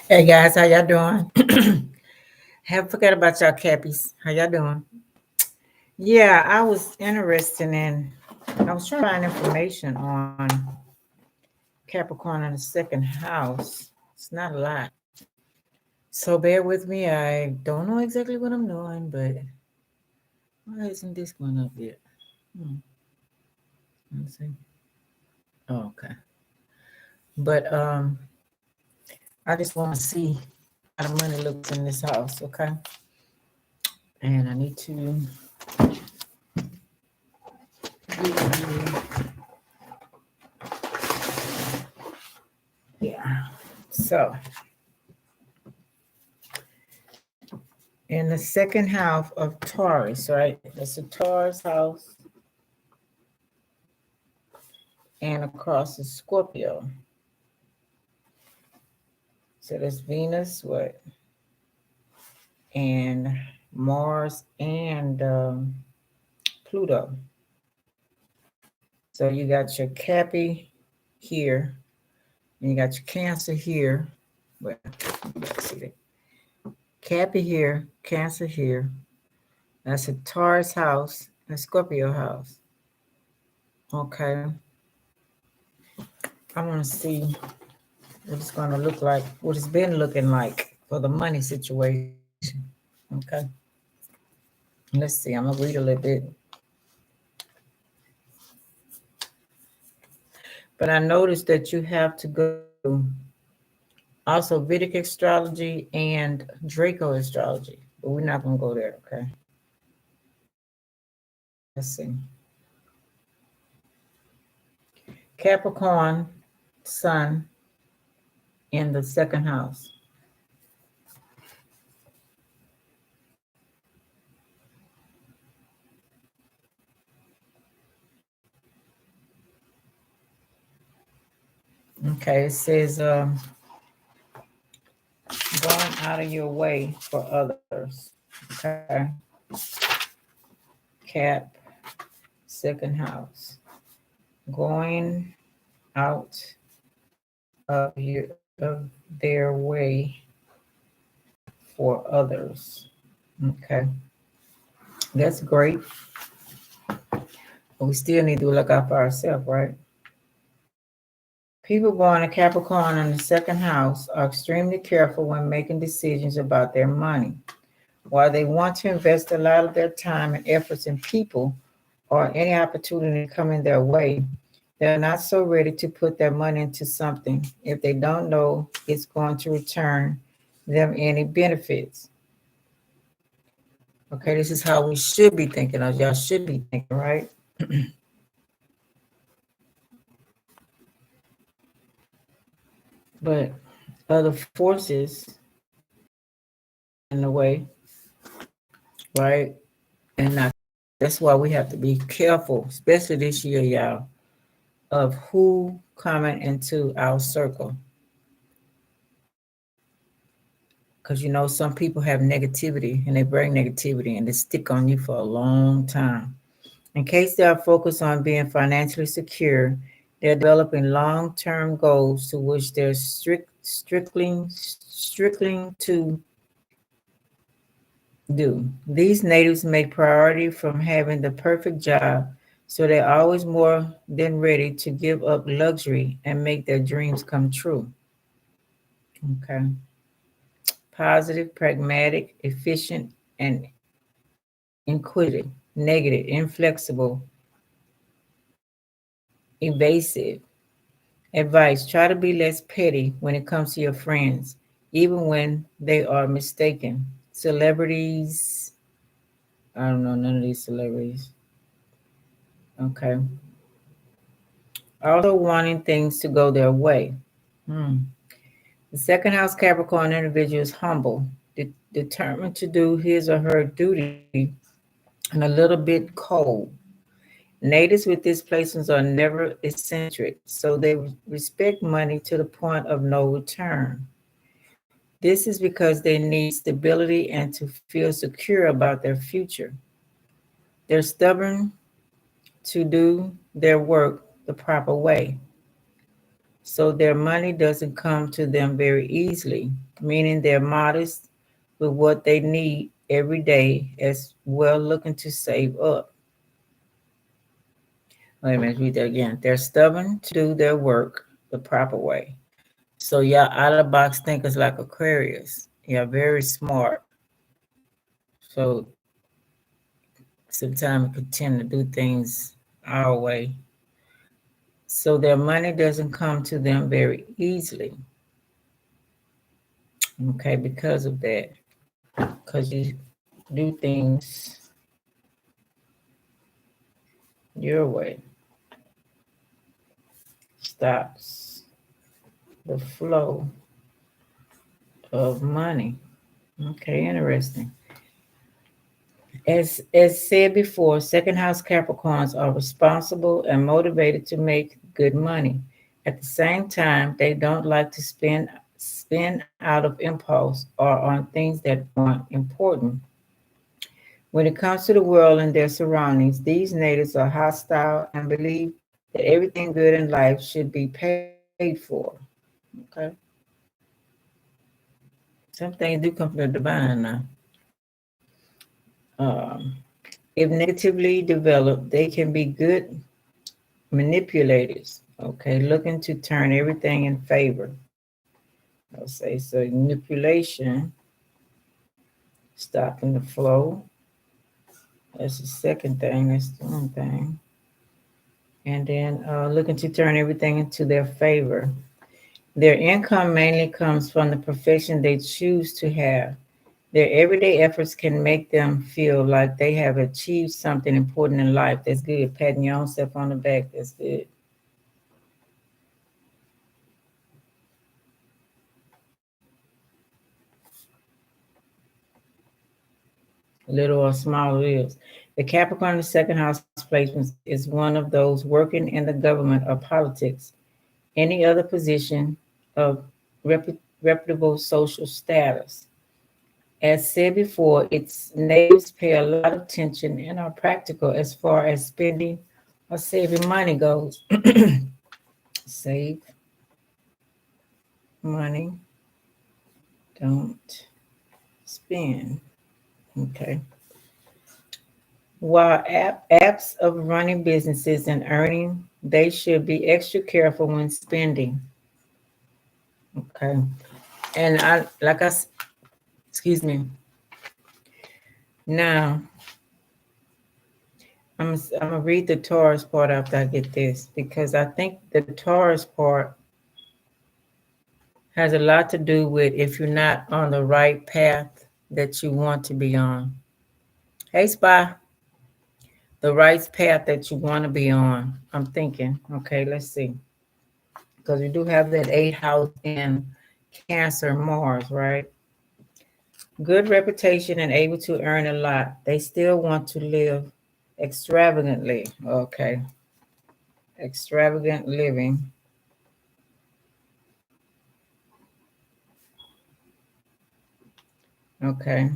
Hey guys, how y'all doing? Have forget about y'all cappies. How y'all doing? Yeah, I was interested in. I was trying to find information on Capricorn in the second house. It's not a lot, so bear with me. I don't know exactly what I'm doing, but why isn't this going up yet? Hmm, let's see. Oh, okay, but I just want to see how the money looks in this house. Okay, and I need to. Yeah. So in the second house of Taurus, right? That's a Taurus house, and across is Scorpio. So that's Venus, what? And Mars and Pluto. So you got your Cappy here, and you got your Cancer here. Well, you gotta see that. Cappy here, Cancer here. That's a Taurus house and Scorpio house. Okay. I want to see what it's going to look like, what it's been looking like for the money situation. Okay. Let's see. I'm going to read a little bit. But I noticed that you have to go also Vedic astrology and Draco astrology. But we're not going to go there. Okay. Let's see. Capricorn, Sun in the second house. Okay. It says going out of your way for others. Okay. Cap, second house. Going out of their way for others. Okay, that's great. But we still need to look out for ourselves, right? People born in Capricorn in the second house are extremely careful when making decisions about their money. While they want to invest a lot of their time and efforts in people or any opportunity coming their way, they're not so ready to put their money into something if they don't know it's going to return them any benefits. Okay, this is how we should be thinking, or y'all should be thinking, right? But other forces in the way, right? And not, that's why we have to be careful, especially this year, y'all, of who coming into our circle. Because you know, some people have negativity and they bring negativity and they stick on you for a long time. In case they are focused on being financially secure, they're developing long-term goals to which they're strictly to do. These natives make priority from having the perfect job, so they're always more than ready to give up luxury and make their dreams come true. Okay. Positive, pragmatic, efficient, and inquisitive, negative, inflexible, evasive. Advice: try to be less petty when it comes to your friends, even when they are mistaken. Celebrities, I don't know none of these celebrities. Okay. Also wanting things to go their way. Hmm. The second house Capricorn individual is humble, determined to do his or her duty, and a little bit cold. Natives with these placements are never eccentric, so they respect money to the point of no return. This is because they need stability and to feel secure about their future. They're stubborn to do their work the proper way. So their money doesn't come to them very easily, meaning they're modest with what they need every day as well looking to save up. Wait a minute, read that again. They're stubborn to do their work the proper way. So y'all out of the box thinkers like Aquarius. You're very smart. So sometimes we could tend to do things our way. So their money doesn't come to them very easily. Okay, because of that. Because you do things your way. Stops the flow of money. Okay, interesting. As said before, second house Capricorns are responsible and motivated to make good money. At the same time, they don't like to spend out of impulse or on things that aren't important. When it comes to the world and their surroundings, these natives are hostile and believe that everything good in life should be paid for. Okay. Some things do come from the divine now. If negatively developed, they can be good manipulators, okay, looking to turn everything in favor. I'll say so manipulation, stopping the flow. That's the second thing, that's the one thing. And then looking to turn everything into their favor. Their income mainly comes from the profession they choose to have. Their everyday efforts can make them feel like they have achieved something important in life. That's good. Patting your own self on the back. That's good. Little or small it is. The Capricorn in the second house placement is one of those working in the government or politics, any other position of reputable social status. As said before, its natives pay a lot of attention and are practical as far as spending or saving money goes. Save money, don't spend. Okay. While apps of running businesses and earning, they should be extra careful when spending. Okay. And excuse me. Now, I'm gonna read the Taurus part after I get this because I think the Taurus part has a lot to do with if you're not on the right path that you want to be on. Hey, Spy, the right path that you want to be on. I'm thinking, okay, let's see. Because we do have that 8th house in Cancer, Mars, right? Good reputation and able to earn a lot. They still want to live extravagantly. Okay. Extravagant living. Okay.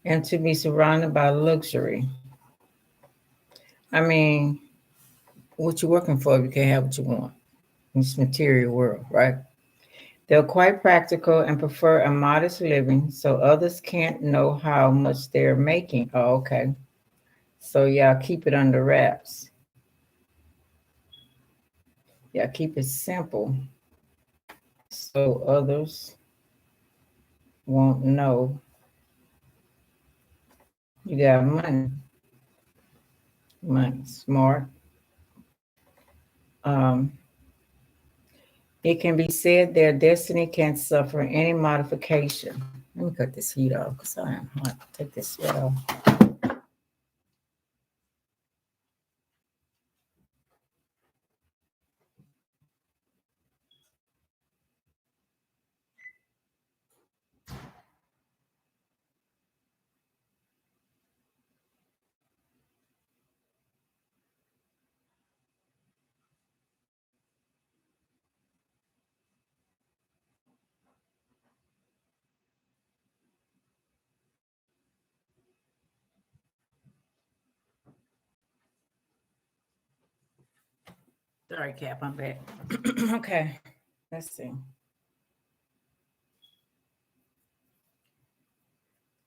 And to be surrounded by luxury. I mean, what you working for if you can't have what you want in this material world, right? They're quite practical and prefer a modest living so others can't know how much they're making. Oh, okay. So y'all keep it under wraps. Y'all keep it simple so others won't know you got money. Money, smart. Um, it can be said their destiny can't suffer any modification. Let me cut this heat off because I am hot. Take this sweat off. Sorry, Cap, I'm back. Okay, let's see.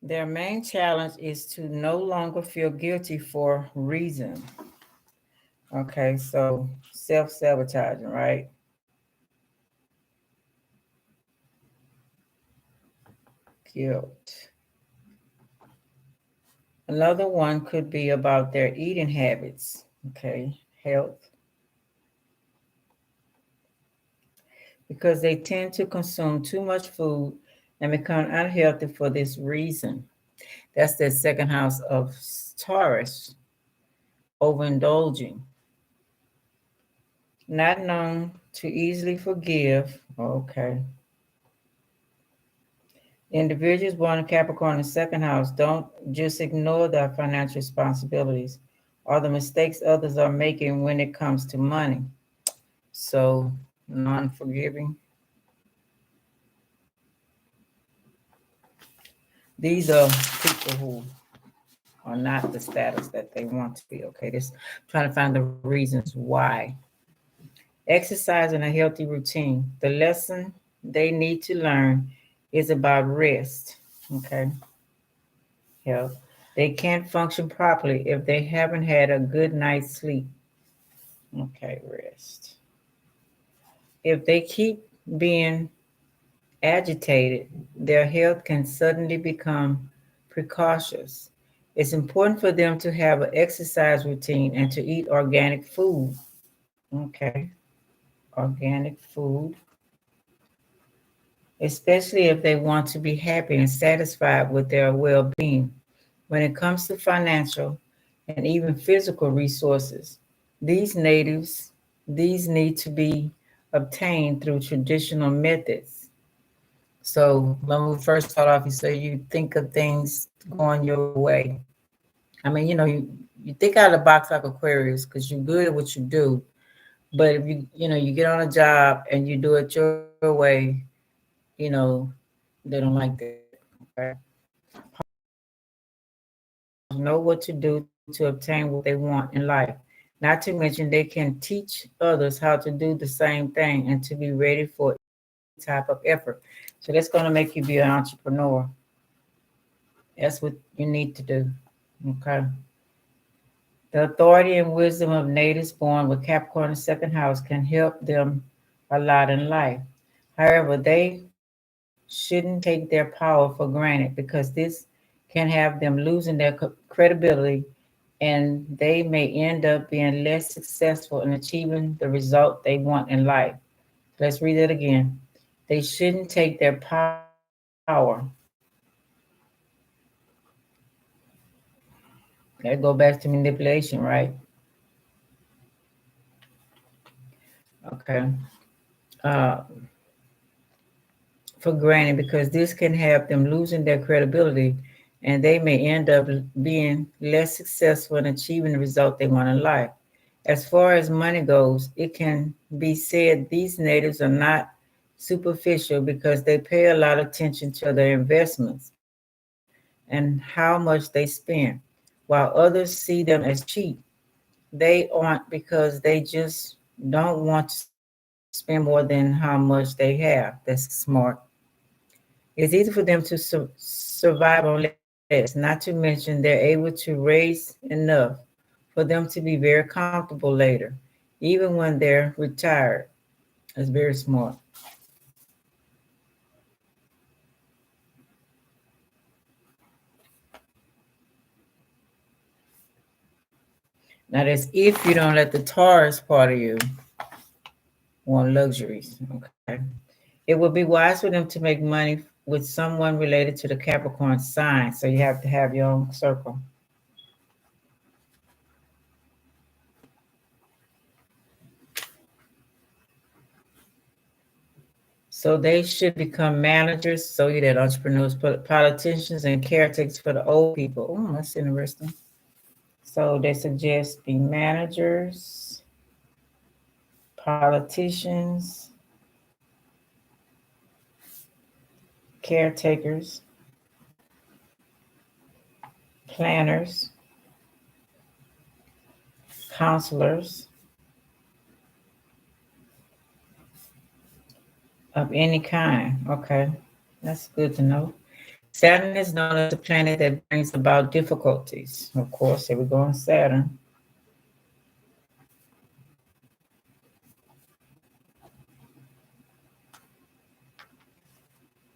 Their main challenge is to no longer feel guilty for reason. Okay, so self-sabotaging, right? Guilt. Another one could be about their eating habits. Okay, health. Because they tend to consume too much food and become unhealthy for this reason. That's the second house of Taurus, overindulging. Not known to easily forgive. Okay. Individuals born in Capricorn in the second house don't just ignore their financial responsibilities or the mistakes others are making when it comes to money. So, non forgiving. These are people who are not the status that they want to be. Okay, just trying to find the reasons why. Exercise and a healthy routine. The lesson they need to learn is about rest. Okay, health. They can't function properly if they haven't had a good night's sleep. Okay, rest. If they keep being agitated, their health can suddenly become precautious. It's important for them to have an exercise routine and to eat organic food. Okay, organic food, especially if they want to be happy and satisfied with their well being. When it comes to financial and even physical resources, these natives, these need to be obtained through traditional methods. So when we first start off, you say you think of things going your way. I mean, you think out of the box like Aquarius because you're good at what you do. But if you get on a job and you do it your way, you know, they don't like that. Okay. Know what to do to obtain what they want in life. Not to mention they can teach others how to do the same thing and to be ready for any type of effort. So that's going to make you be an entrepreneur. That's what you need to do. Okay. The authority and wisdom of natives born with Capricorn in the second house can help them a lot in life. However, they shouldn't take their power for granted because this can have them losing their credibility and they may end up being less successful in achieving the result they want in life. Let's read it again. They shouldn't take their power. That go back to manipulation, right? Okay. Uh, for granted because this can have them losing their credibility and they may end up being less successful in achieving the result they want in life. As far as money goes, it can be said these natives are not superficial because they pay a lot of attention to their investments and how much they spend. While others see them as cheap, they aren't because they just don't want to spend more than how much they have. That's smart. It's easy for them to survive on less, not to mention they're able to raise enough for them to be very comfortable later, even when they're retired. That's very smart. Now, that's if you don't let the Taurus part of you want luxuries. Okay. It would be wise for them to make money with someone related to the Capricorn sign. So you have to have your own circle. So they should become managers, so you that entrepreneurs, politicians, and caretakers for the old people. Oh, that's interesting. So they suggest be managers, politicians, caretakers, planners, counselors, of any kind. Okay, that's good to know. Saturn is known as a planet that brings about difficulties. Of course, here we go on Saturn.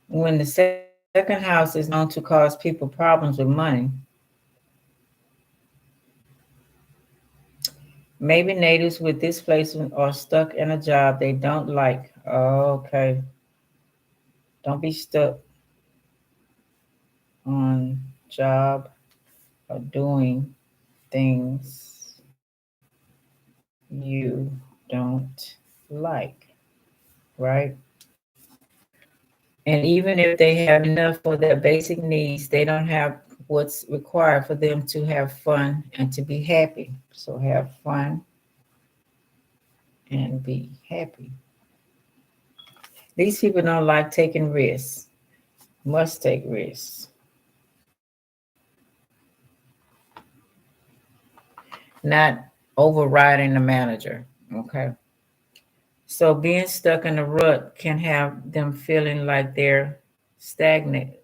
When the second house is known to cause people problems with money, maybe natives with displacement are stuck in a job they don't like. Okay, don't be stuck on job or doing things you don't like, right? And even if they have enough for their basic needs, they don't have what's required for them to have fun and to be happy. So have fun and be happy. These people don't like taking risks, must take risks, not overriding the manager. Okay. So being stuck in a rut can have them feeling like they're stagnating.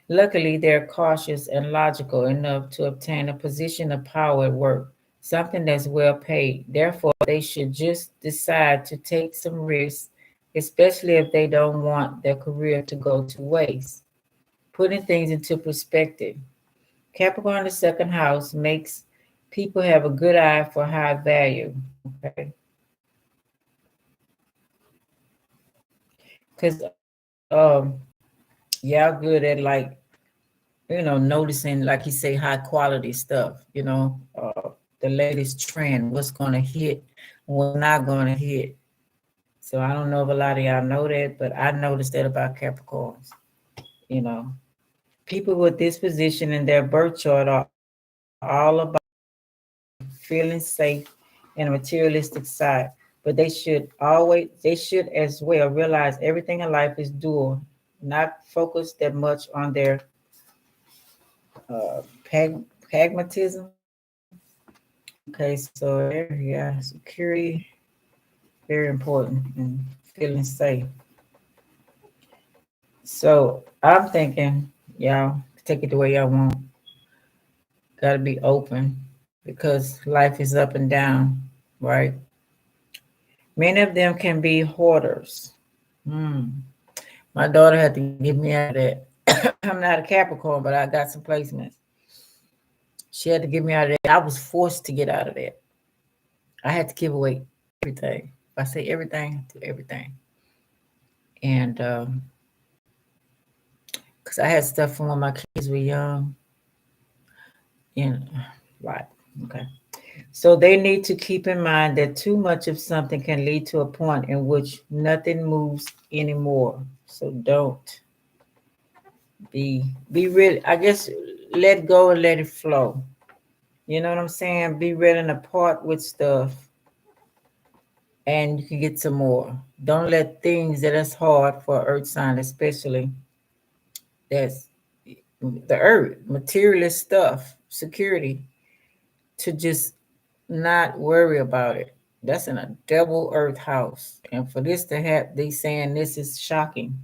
Luckily, they're cautious and logical enough to obtain a position of power at work, something that's well paid. Therefore, they should just decide to take some risks, especially if they don't want their career to go to waste. Putting things into perspective, Capricorn, the second house, makes people have a good eye for high value. Okay. Because y'all good at like noticing, like you say, high quality stuff, the latest trend, what's going to hit, what's not going to hit. So I don't know if a lot of y'all know that, but I noticed that about Capricorns. You know, people with this position in their birth chart are all about feeling safe and a materialistic side. But they should as well realize everything in life is dual, not focus that much on their pragmatism. Okay, so there, yeah, security, very important, and feeling safe. So I'm thinking, y'all take it the way y'all want. Got to be open because life is up and down, right? Many of them can be hoarders. Hmm. My daughter had to get me out of that. I'm not a Capricorn, but I got some placements. She had to get me out of that. I was forced to get out of that. I had to give away everything. If I say everything, to everything. And because I had stuff from when my kids were young, and right, okay. So they need to keep in mind that too much of something can lead to a point in which nothing moves anymore. So don't be really, I guess, let go and let it flow. You know what I'm saying? Be willing to part with stuff and you can get some more. Don't let things that is hard for earth sign, especially that's the earth, materialist stuff, security, to just not worry about it. That's in a double earth house. And for this to happen, they saying this is shocking.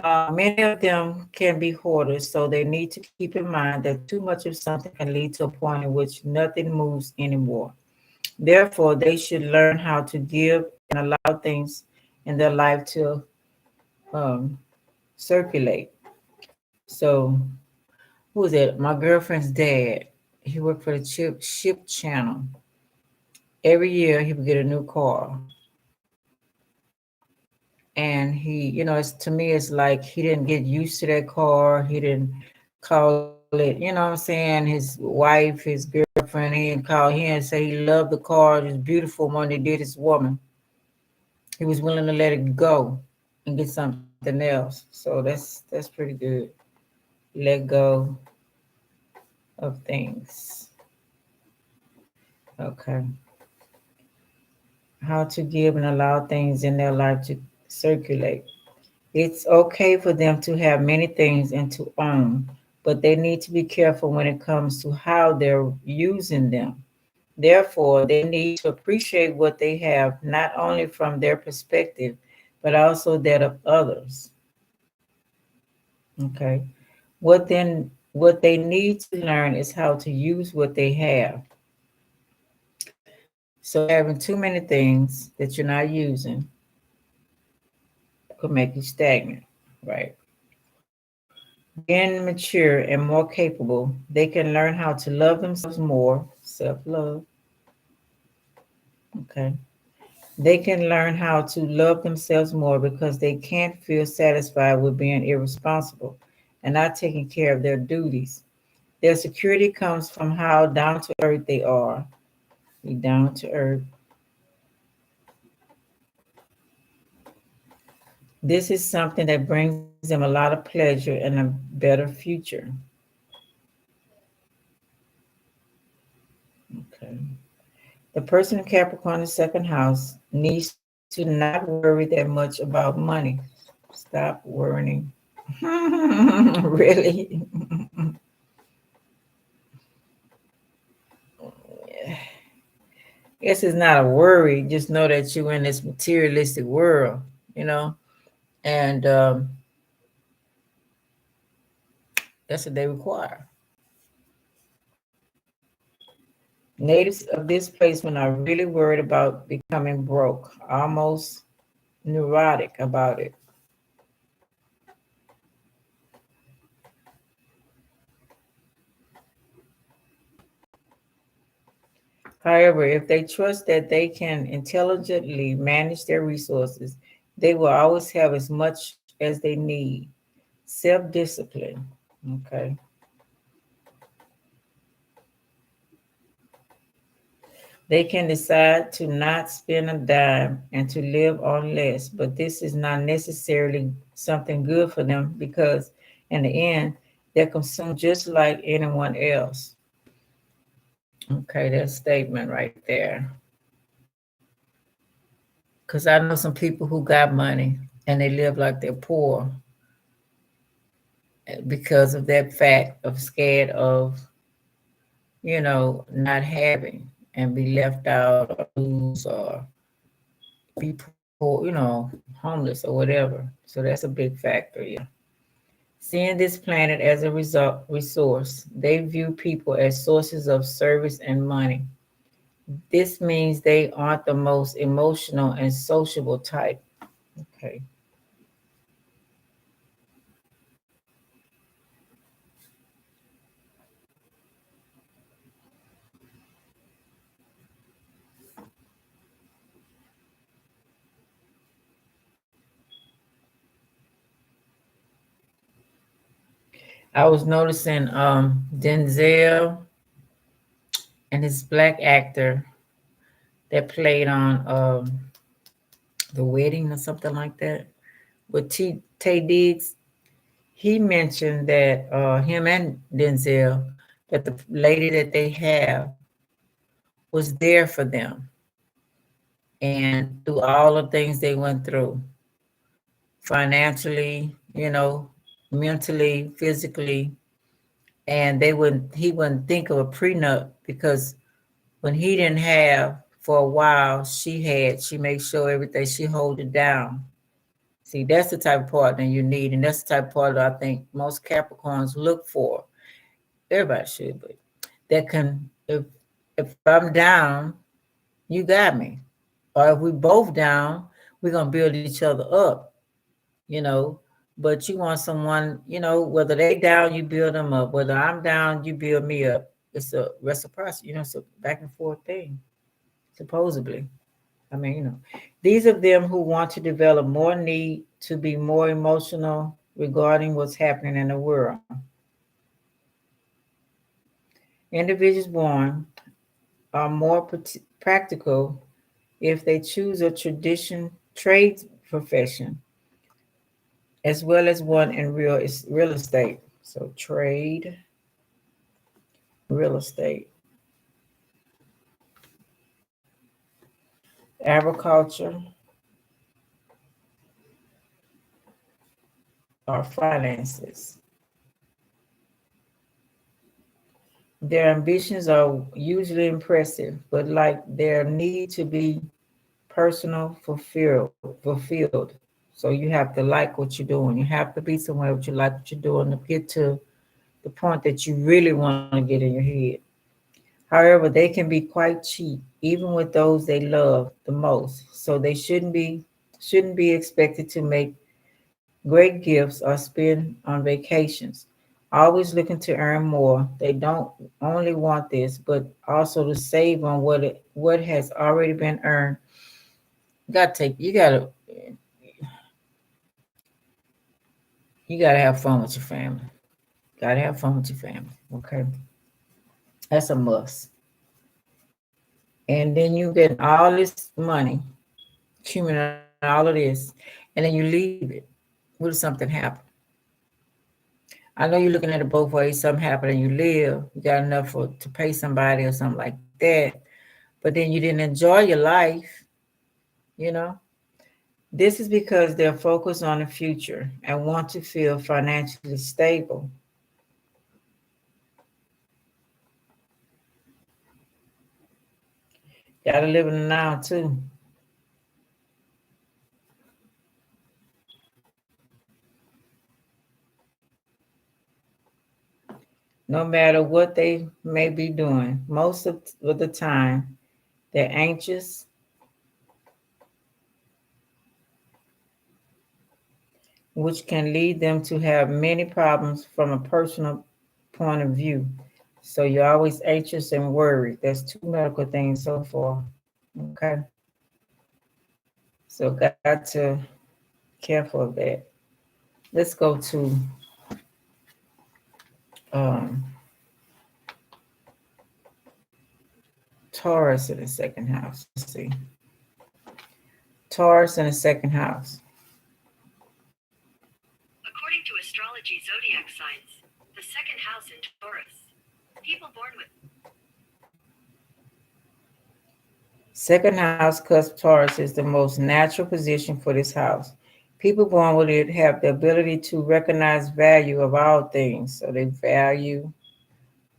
Many of them can be hoarders, so they need to keep in mind that too much of something can lead to a point in which nothing moves anymore. Therefore, they should learn how to give and allow things in their life to um, circulate. So, who was it? My girlfriend's dad. He worked for the ship channel. Every year, he would get a new car, and it's to me, it's like he didn't get used to that car. He didn't call it, what I'm saying, his wife, his girlfriend. He didn't call. He didn't say he loved the car. It was beautiful more than he did his woman. He was willing to let it go and get something else. So that's pretty good. Let go of things. Okay. How to give and allow things in their life to circulate. It's okay for them to have many things and to own, but they need to be careful when it comes to how they're using them. Therefore, they need to appreciate what they have, not only from their perspective, but also that of others. Okay. What they need to learn is how to use what they have. So having too many things that you're not using could make you stagnant, right? Being mature and more capable, they can learn how to love themselves more, self-love. Okay. They can learn how to love themselves more because they can't feel satisfied with being irresponsible and not taking care of their duties. Their security comes from how down to earth they are. Be down to earth. This is something that brings them a lot of pleasure and a better future. Okay. The person in Capricorn, the second house, needs to not worry that much about money. Stop worrying. Really? Guess it's not a worry. Just know that you're in this materialistic world, you know, and that's what they require. Natives of this placement are really worried about becoming broke, almost neurotic about it. However, if they trust that they can intelligently manage their resources, they will always have as much as they need. Self discipline. Okay. They can decide to not spend a dime and to live on less, but this is not necessarily something good for them because, in the end, they're consumed just like anyone else. Okay, that statement right there. Because I know some people who got money and they live like they're poor because of that fact of scared of, not having and be left out or lose or be poor, homeless or whatever. So that's a big factor, yeah. Seeing this planet as a result resource, they view people as sources of service and money. This means they aren't the most emotional and sociable type. Okay. I was noticing Denzel and his black actor that played on The Wedding or something like that with Tay Diggs. He mentioned that him and Denzel, that the lady that they have was there for them and through all the things they went through financially, mentally, physically, and he wouldn't think of a prenup because when he didn't have for a while, she made sure everything, she hold it down. See, that's the type of partner you need, and that's the type of partner I think most Capricorns look for. Everybody should, but that can, if I'm down, you got me. Or if we both down, we're gonna build each other up, you know. But you want someone, whether they down, you build them up. Whether I'm down, you build me up. It's a reciprocity, it's a back and forth thing, supposedly. I mean, these of them who want to develop more need to be more emotional regarding what's happening in the world. Individuals born are more practical if they choose a tradition trade profession as well as one in real estate. So trade, real estate, agriculture, or finances. Their ambitions are usually impressive, but like their need to be personal fulfilled. So you have to like what you're doing. You have to be somewhere what you like what you're doing to get to the point that you really want to get in your head. However, they can be quite cheap, even with those they love the most. So they shouldn't be expected to make great gifts or spend on vacations. Always looking to earn more. They don't only want this, but also to save on what has already been earned. You gotta have fun with your family. Gotta have fun with your family. Okay. That's a must. And then you get all this money, accumulate all of this, and then you leave it. What if something happen? I know you're looking at it both ways. Something happened and you live. You got enough to pay somebody or something like that. But then you didn't enjoy your life, you know? This is because they're focused on the future and want to feel financially stable. Got to live in the now too. No matter what they may be doing, most of the time they're anxious, which can lead them to have many problems from a personal point of view. So you're always anxious and worried. There's two medical things so far. Okay. So got to careful of that. Let's go to um, Taurus in the second house. Let's see. Taurus in the second house. According to astrology zodiac signs, the second house in Taurus. People born with Second house cusp Taurus is the most natural position for this house. People born with it have the ability to recognize value of all things. So they value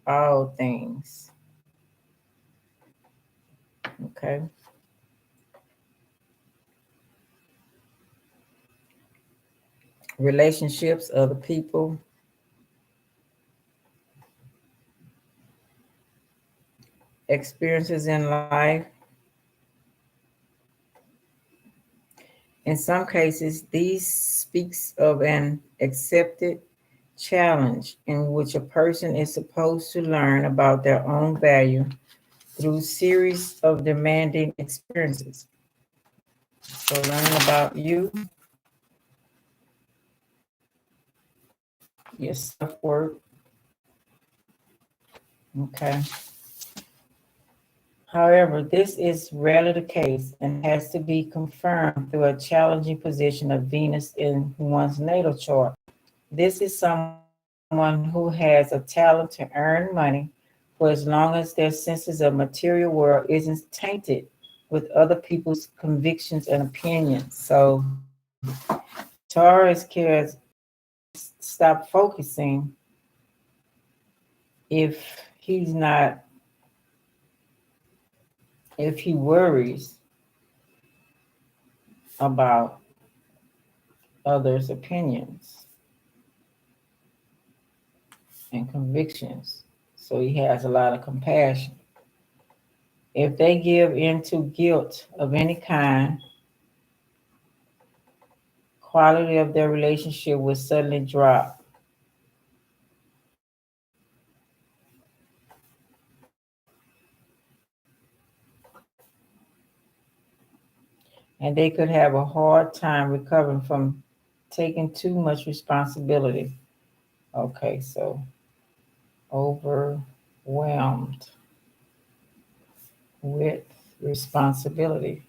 all things. Okay. Relationships, other people, experiences in life. In some cases, these speaks of an accepted challenge in which a person is supposed to learn about their own value through series of demanding experiences. So learn about you, your self-worth. Okay. However, this is rarely the case and has to be confirmed through a challenging position of Venus in one's natal chart. This is someone who has a talent to earn money for as long as their senses of material world isn't tainted with other people's convictions and opinions. So Taurus cares stop focusing if he's not if he worries about others' opinions and convictions. So he has a lot of compassion. If they give into guilt of any kind, quality of their relationship will suddenly drop. And they could have a hard time recovering from taking too much responsibility. Okay, so overwhelmed with responsibility.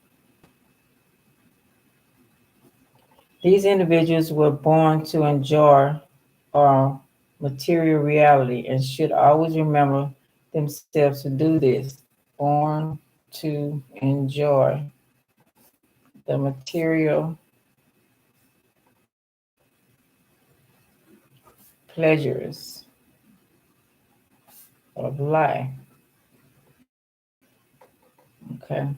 These individuals were born to enjoy our material reality and should always remember themselves to do this. Born to enjoy the material pleasures of life. Okay.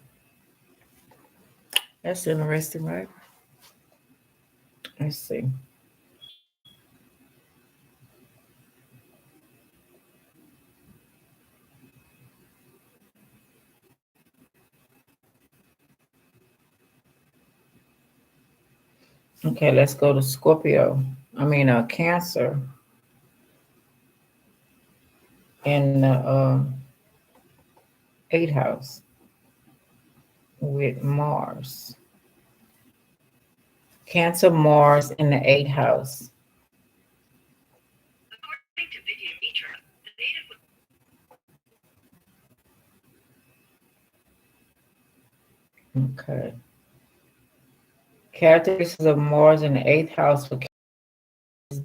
That's interesting, right? Let's see. Okay, let's go to Scorpio. Cancer in the eighth house with Mars. Cancer, Mars in the eighth house. According to Vidya Mitra, the native would Okay. Characteristics of Mars in the eighth house for Cancer is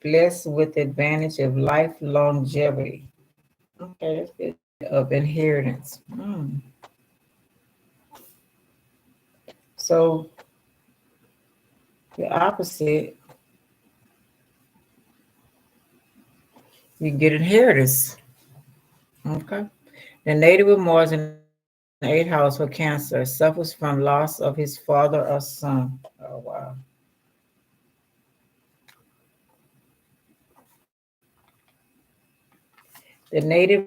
blessed with the advantage of life longevity. Okay, that's good. Of inheritance. So the opposite, you get inheritance. Okay. The native with Mars in the eighth house for Cancer suffers from loss of his father or son. Oh wow. The native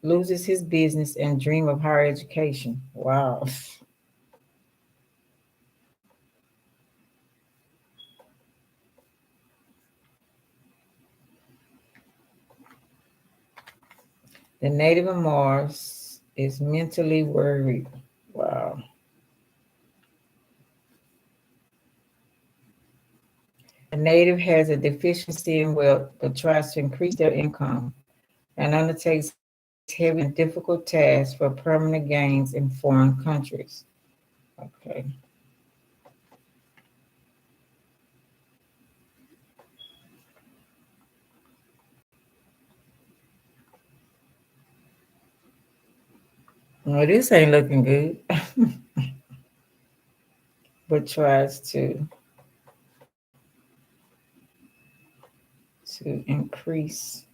loses his business and dream of higher education. Wow. The native of Mars is mentally worried. Wow. The native has a deficiency in wealth but tries to increase their income and undertakes heavy and difficult tasks for permanent gains in foreign countries. Okay. Well, this ain't looking good, but tries to increase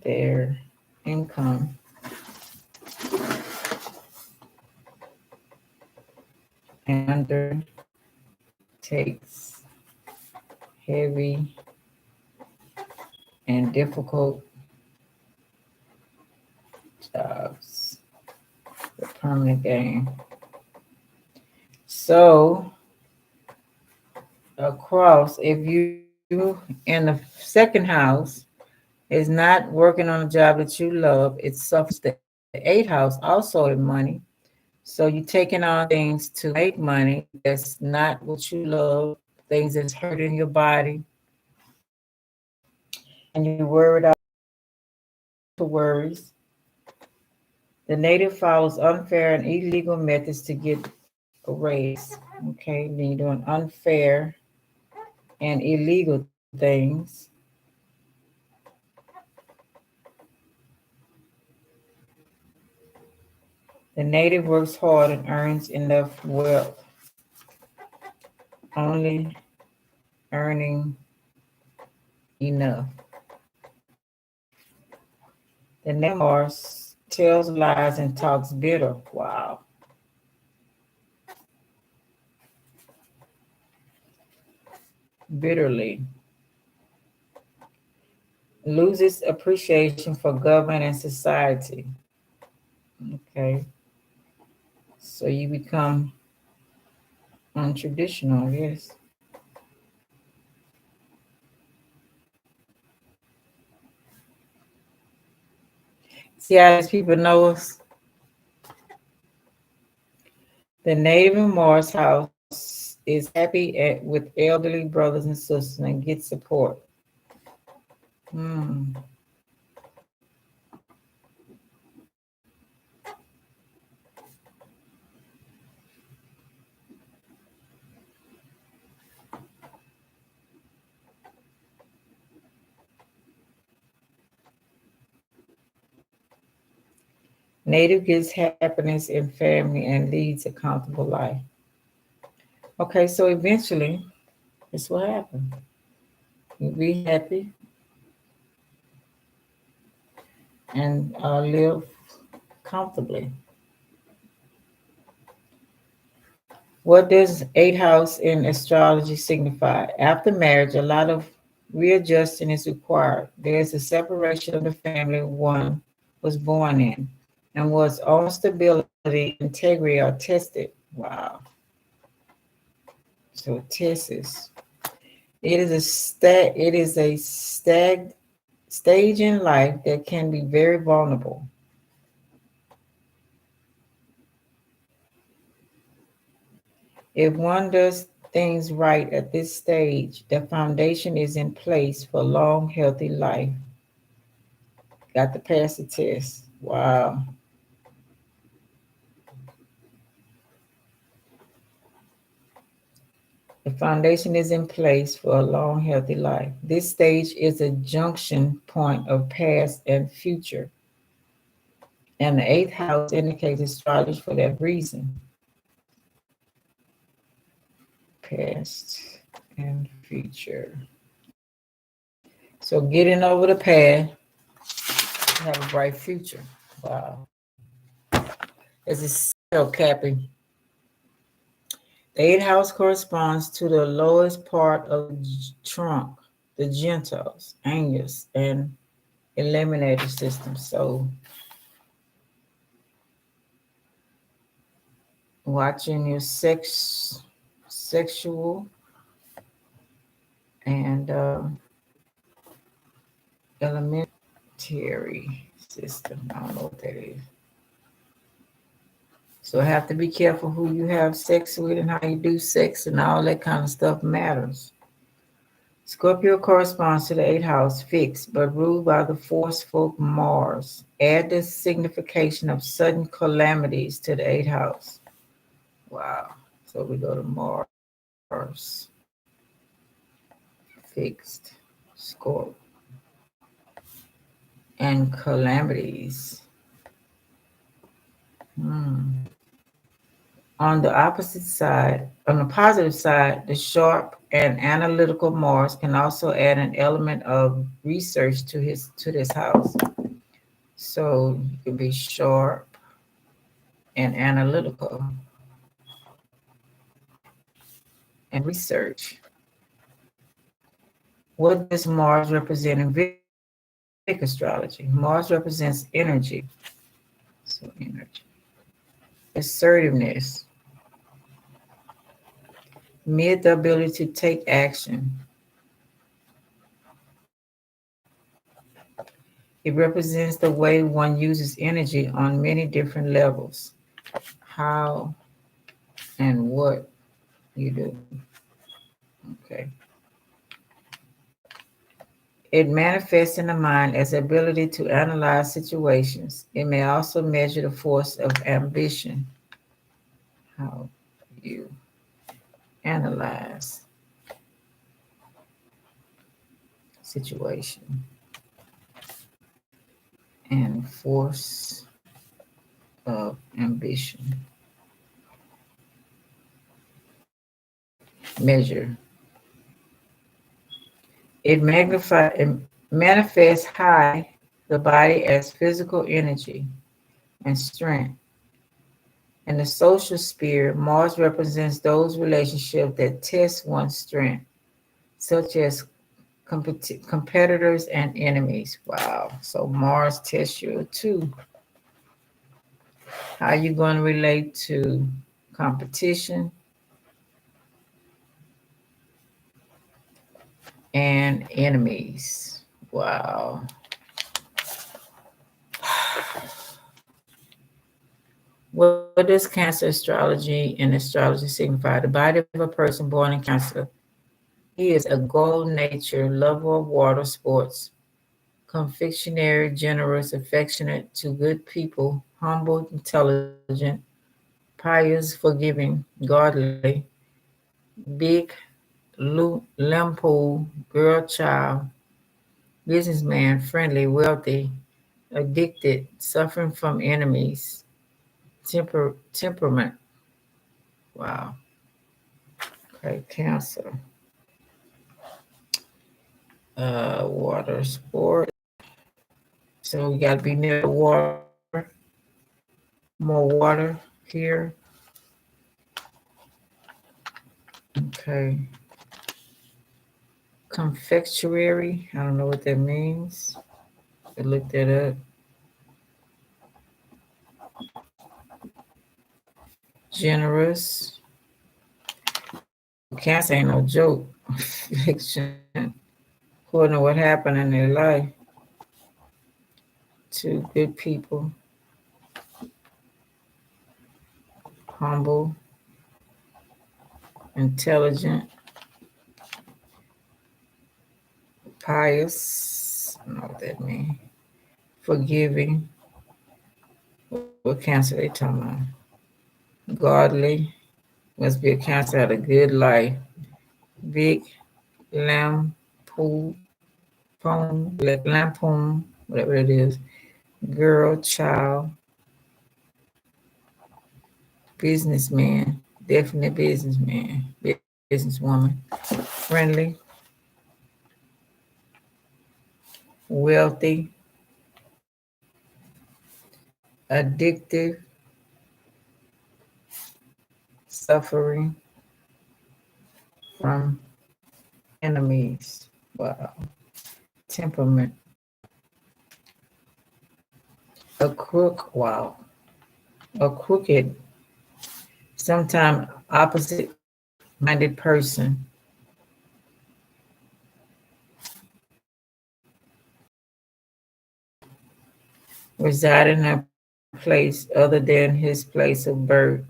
their income and undertakes heavy and difficult jobs for permanent gain. So across, if you in the second house is not working on a job that you love, it suffers the eighth house also in money. So you're taking on things to make money that's not what you love, things that's hurting your body, and you're worried about worries. The native follows unfair and illegal methods to get a raise. Okay, then you're doing unfair and illegal things. The native works hard and earns enough wealth, only earning enough. The native Mars tells lies and talks bitter. Wow. Bitterly. Loses appreciation for government and society. Okay. So you become untraditional, yes. See how these people know us? The native in Mars house is happy with elderly brothers and sisters and gets support. Hmm. Native gets happiness in family and leads a comfortable life. Okay, so eventually, this will happen. You'll be happy and live comfortably. What does eighth house in astrology signify? After marriage, a lot of readjusting is required. There is a separation of the family one was born in, and one's own stability and integrity are tested. Wow. So tests. It is a stage in life that can be very vulnerable. If one does things right at this stage, the foundation is in place for long, healthy life. Got to pass the test. Wow. The foundation is in place for a long, healthy life. This stage is a junction point of past and future. And the eighth house indicates astrology for that reason. Past and future. So getting over the past, have a bright future. Wow. As it's so Cappy. The eighth house corresponds to the lowest part of the trunk, the genitals, anus, and eliminator system. So watching your sexual and elementary system. I don't know what that is. So have to be careful who you have sex with and how you do sex and all that kind of stuff matters. Scorpio corresponds to the eighth house, fixed, but ruled by the forceful Mars. Add the signification of sudden calamities to the eighth house. Wow. So we go to Mars, fixed, Scorp, and calamities. On the opposite side, on the positive side, the sharp and analytical Mars can also add an element of research to this house. So you can be sharp and analytical and research. What does Mars represent in Vedic astrology? Mars represents energy. So energy. Assertiveness. The ability to take action. It represents the way one uses energy on many different levels. How and what you do. Okay. It manifests in the mind as the ability to analyze situations. It may also measure the force of ambition. How you analyze situation and force of ambition. Measure. It manifests high the body as physical energy and strength. In the social sphere, Mars represents those relationships that test one's strength, such as competitors and enemies. Wow. So Mars tests you too. How you going to relate to competition and enemies? Wow. What does Cancer astrology and astrology signify? The body of a person born in Cancer. He is a goal nature, lover of water sports, confectionery, generous, affectionate to good people, humble, intelligent, pious, forgiving, godly, big, limpo, girl child, businessman, friendly, wealthy, addicted, suffering from enemies, temperament. Wow. Okay, Cancer. Water sport. So we got to be near the water, more water here. Okay. Confectionery. I don't know what that means. I looked that up. Generous. Cancer ain't no joke. Fiction. According to what happened in their life. Two good people. Humble. Intelligent. Pious. I don't know what that means. Forgiving. What cancer they talking about? Godly. Must be a cancer had a good life. Vic. Lampoon. Lampoon. Whatever it is. Girl. Child. Businessman. Definitely businessman. Businesswoman. Friendly. Wealthy. Addictive. Suffering from enemies. Wow. Temperament. A crook. Wow. A crooked. Sometimes opposite minded person. Reside in a place other than his place of birth.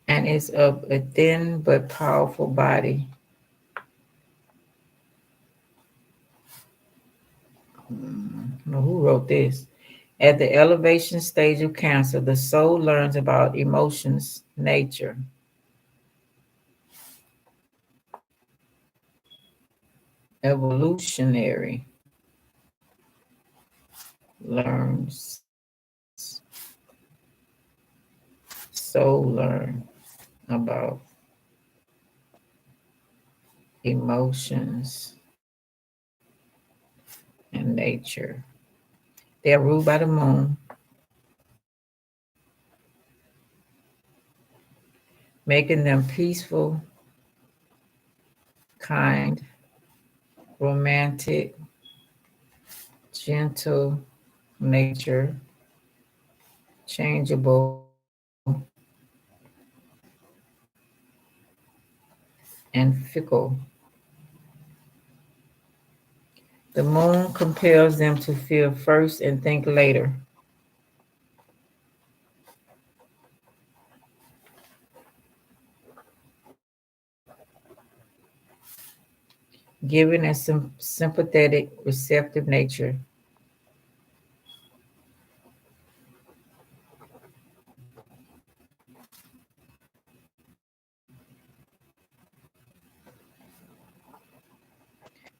And is of a thin but powerful body. I don't know who wrote this. At the elevation stage of Cancer, the soul learns about emotions, nature. Evolutionary learns, soul learn about emotions and nature. They are ruled by the moon, making them peaceful, kind, romantic, gentle, nature, changeable, and fickle. The moon compels them to feel first and think later, giving a sympathetic, receptive nature.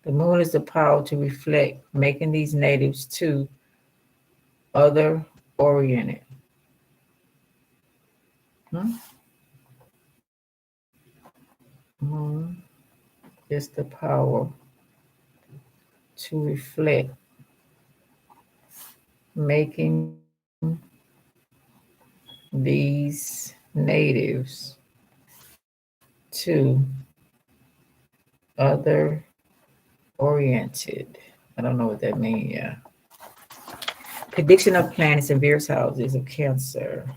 The moon is the power to reflect, making these natives too other oriented. Hmm? Moon is the power to reflect, making these natives too other oriented. I don't know what that means. Yeah. Prediction of planets in various houses of Cancer.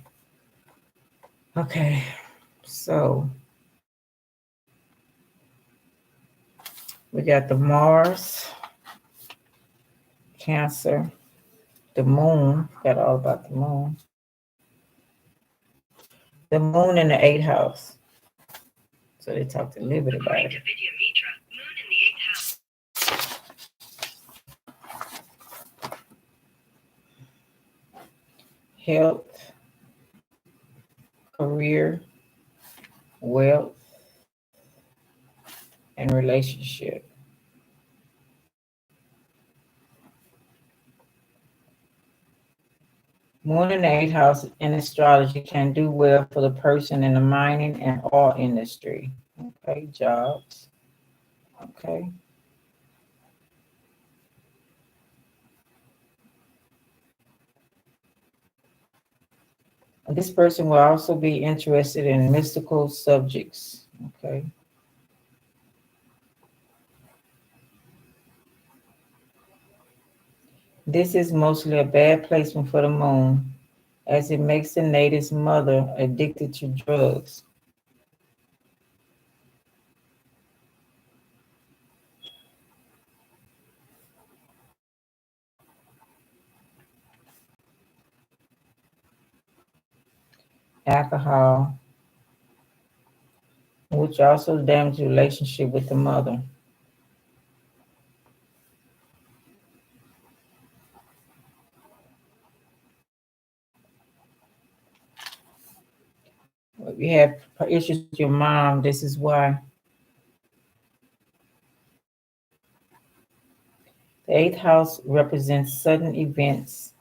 Okay, so we got the Mars, Cancer, the Moon. Got all about the Moon. The Moon in the eighth house. So they talked a little bit about According it. to Vidya Mitra, Moon in the 8th house. Health, career, wealth, and relationship. Moon in the eighth house in astrology can do well for the person in the mining and oil industry. Okay, jobs. Okay. This person will also be interested in mystical subjects. Okay. This is mostly a bad placement for the moon, as it makes the native's mother addicted to drugs. Alcohol, which also damages the relationship with the mother. If you have issues with your mom, this is why. The eighth house represents sudden events,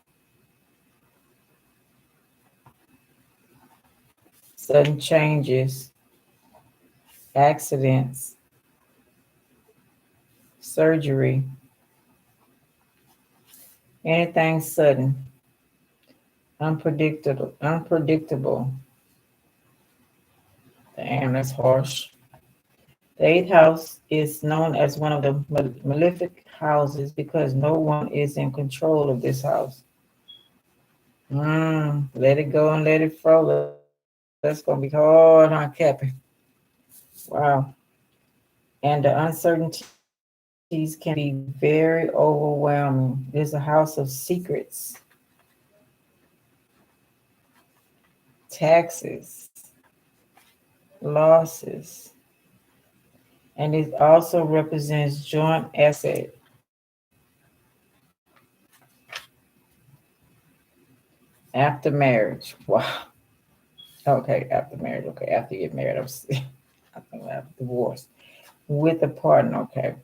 sudden changes, accidents, surgery, anything sudden, unpredictable. Damn, that's harsh. The eighth house is known as one of the malefic houses because no one is in control of this house. Let it go and let it flow. That's gonna be hard on Cappy. Wow. And the uncertainties can be very overwhelming. It's a house of secrets, taxes, losses, and it also represents joint asset. After marriage. Wow. Okay, after marriage. Okay, after you get married, I think after divorce. With a partner, okay.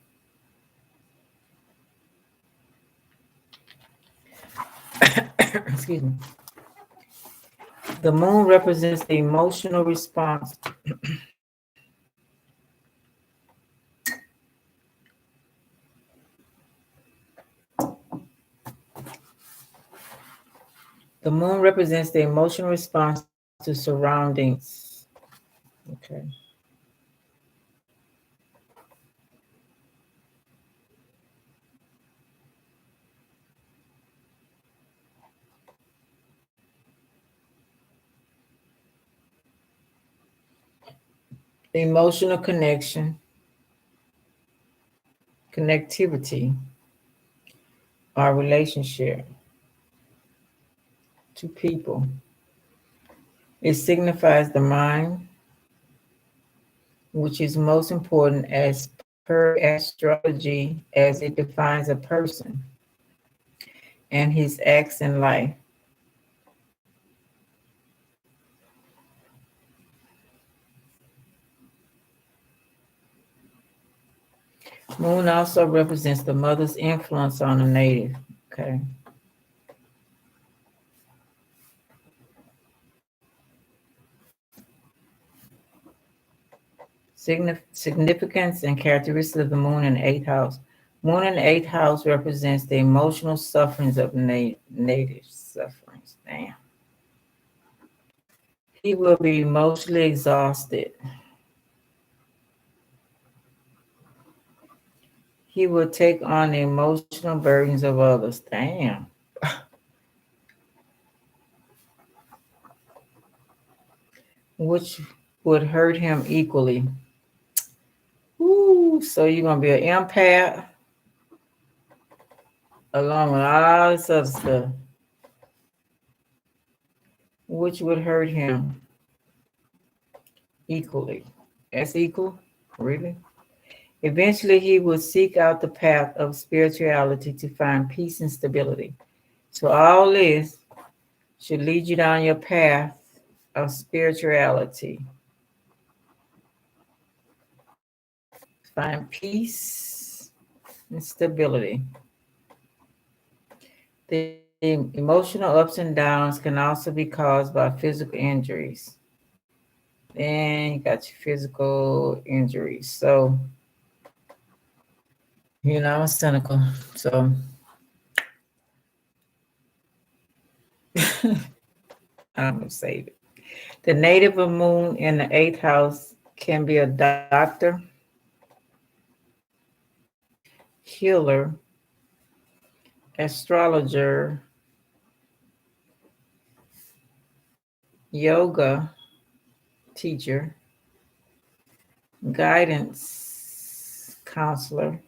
Excuse me. The moon represents the emotional response. The moon represents the emotional response to surroundings. Okay. Emotional connection, connectivity, our relationship to people. It signifies the mind, which is most important as per astrology, as it defines a person and his acts in life. Moon also represents the mother's influence on the native. Okay. Significance and characteristics of the moon in the eighth house. Moon in the eighth house represents the emotional sufferings of native sufferings. Damn. He will be emotionally exhausted. He will take on the emotional burdens of others. Damn. Which would hurt him equally. Ooh, so you're gonna be an empath along with all this other stuff, which would hurt him equally. That's equal? Really? Eventually, he will seek out the path of spirituality to find peace and stability. So, all this should lead you down your path of spirituality. Find peace and stability. The The emotional ups and downs can also be caused by physical injuries. Then you got your physical injuries. So, I'm cynical. So I'm going to save it. The native of moon in the eighth house can be a doctor, healer, astrologer, yoga teacher, guidance counselor,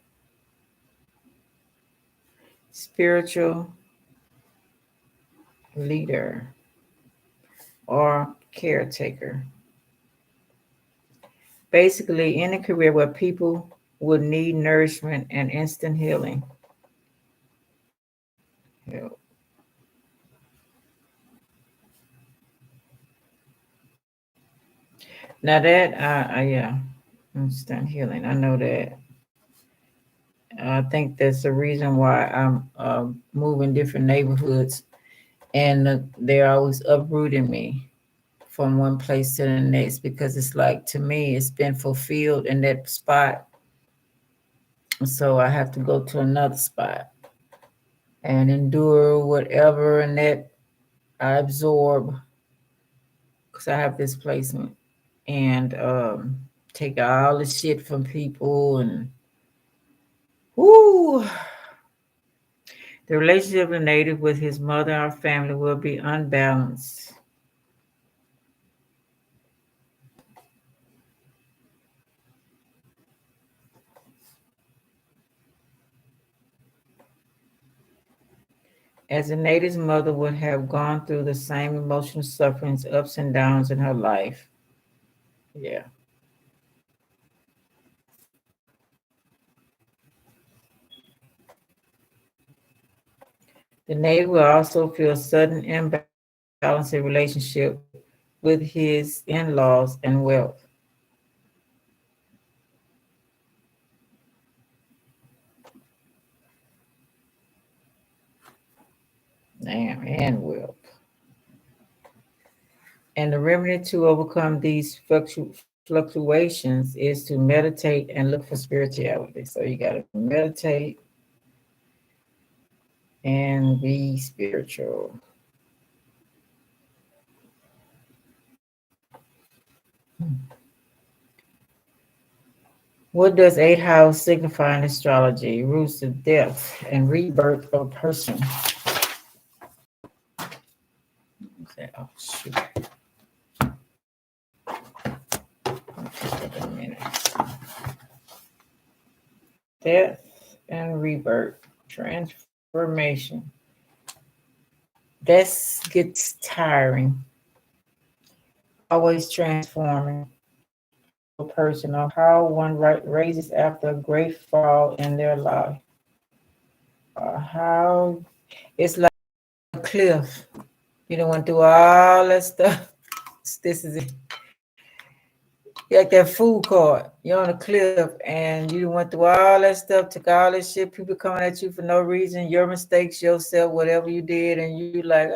spiritual leader, or caretaker. Basically, any career where people would need nourishment and instant healing. Help. Now that, yeah, instant healing. I know that. I think that's the reason why I'm moving different neighborhoods, and they're always uprooting me from one place to the next because it's like to me it's been fulfilled in that spot, so I have to go to another spot and endure whatever and that I absorb because I have this placement and take all the shit from people and whoo. The relationship of the native with his mother or family will be unbalanced. As the native's mother would have gone through the same emotional sufferings, ups and downs in her life. Yeah. The native will also feel sudden imbalance in relationship with his in-laws and wealth. Damn, and wealth. And the remedy to overcome these fluctuations is to meditate and look for spirituality. So you got to meditate and be spiritual. What does eighth house signify in astrology? Roots of death and rebirth of a person. Oh, shoot. Wait a minute. Death and rebirth, transformation. This gets tiring. Always transforming a person on how one raises after a great fall in their life. How it's like a cliff. You don't went through all that stuff. This is it. You like that food court. You're on a cliff and you went through all that stuff, took all this shit, people coming at you for no reason, your mistakes, yourself, whatever you did, and you like,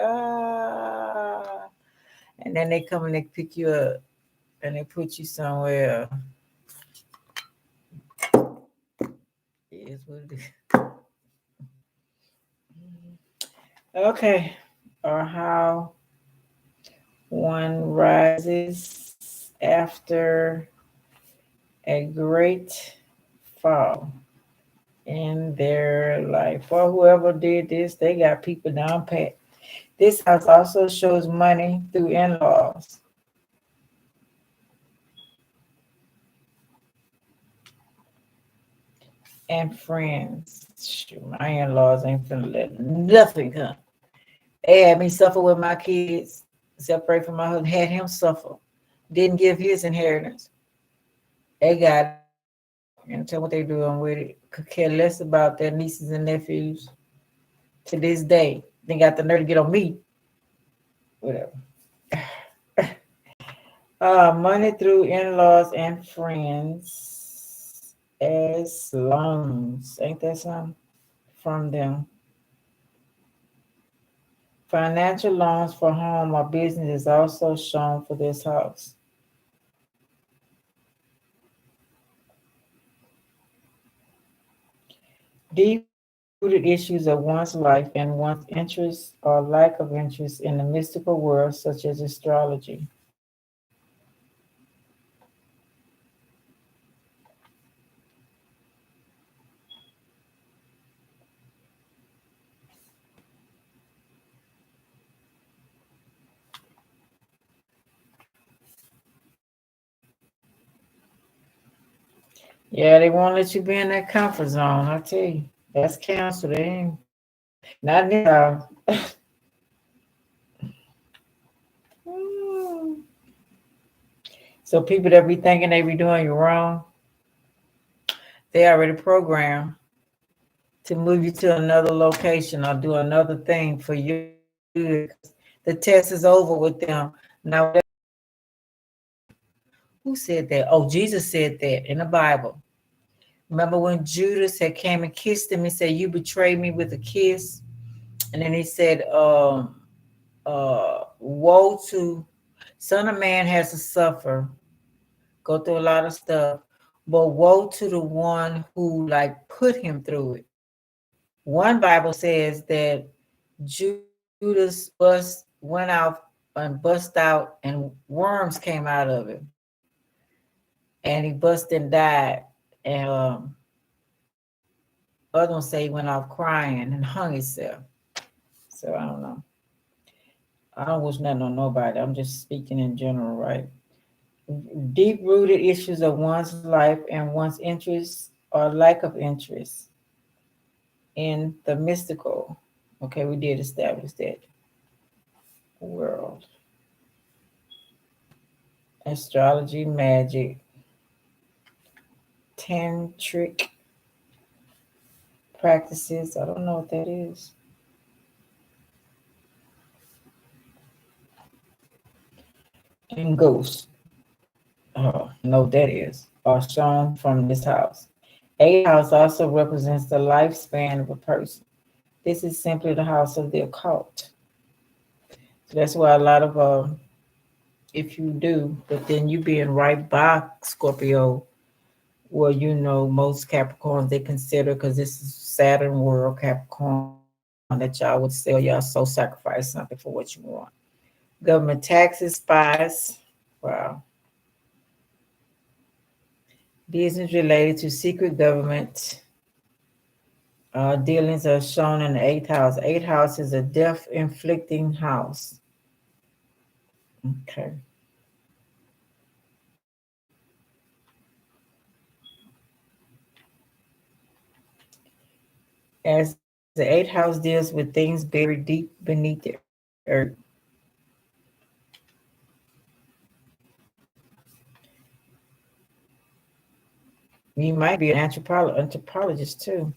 and then they come and they pick you up and they put you somewhere. It is what it is. Okay. Or how one rises after a great fall in their life. For whoever did this, they got people down pat. This house also shows money through in-laws. And friends. Shoot, my in-laws ain't finna let nothing come. They had me suffer with my kids, separate from my husband, had him suffer. Didn't give his inheritance. They got it. And tell what they doing with it. Could care less about their nieces and nephews. To this day, they got the nerve to get on me. Whatever. Money through in-laws and friends as loans. Ain't that something? From them. Financial loans for home or business is also shown for this house. Deep-rooted issues of one's life and one's interest or lack of interest in the mystical world, such as astrology. Yeah, they won't let you be in that comfort zone. I tell you, that's cancer. They ain't not in this house. Mm. So people that be thinking they be doing you wrong, they already programmed to move you to another location or do another thing for you. The test is over with them. Now, who said that? Oh, Jesus said that in the Bible. Remember when Judas had came and kissed him, he said, "You betrayed me with a kiss." And then he said, woe to Son of Man has to suffer, go through a lot of stuff, but woe to the one who like put him through it. One Bible says that Judas went out and bust out and worms came out of him. And he bust and died. And other ones say he went off crying and hung himself. So I don't know. I don't wish nothing on nobody. I'm just speaking in general, right? Deep rooted issues of one's life and one's interest or lack of interest in the mystical. Okay, we did establish that world. Astrology, magic, tantric practices. I don't know what that is. And ghosts. Oh, know what that is. Are shown from this house. Eighth house also represents the lifespan of a person. This is simply the house of the occult. So that's why a lot of if you do, but then you being right by Scorpio, well, most Capricorns they consider because this is Saturn world Capricorn that y'all would sell y'all soul sacrifice something for what you want. Government taxes, spies, wow. Business related to secret government dealings are shown in the eighth house. Eighth house is a death inflicting house. Okay. As the eighth house deals with things buried deep beneath the earth. You might be an anthropologist too.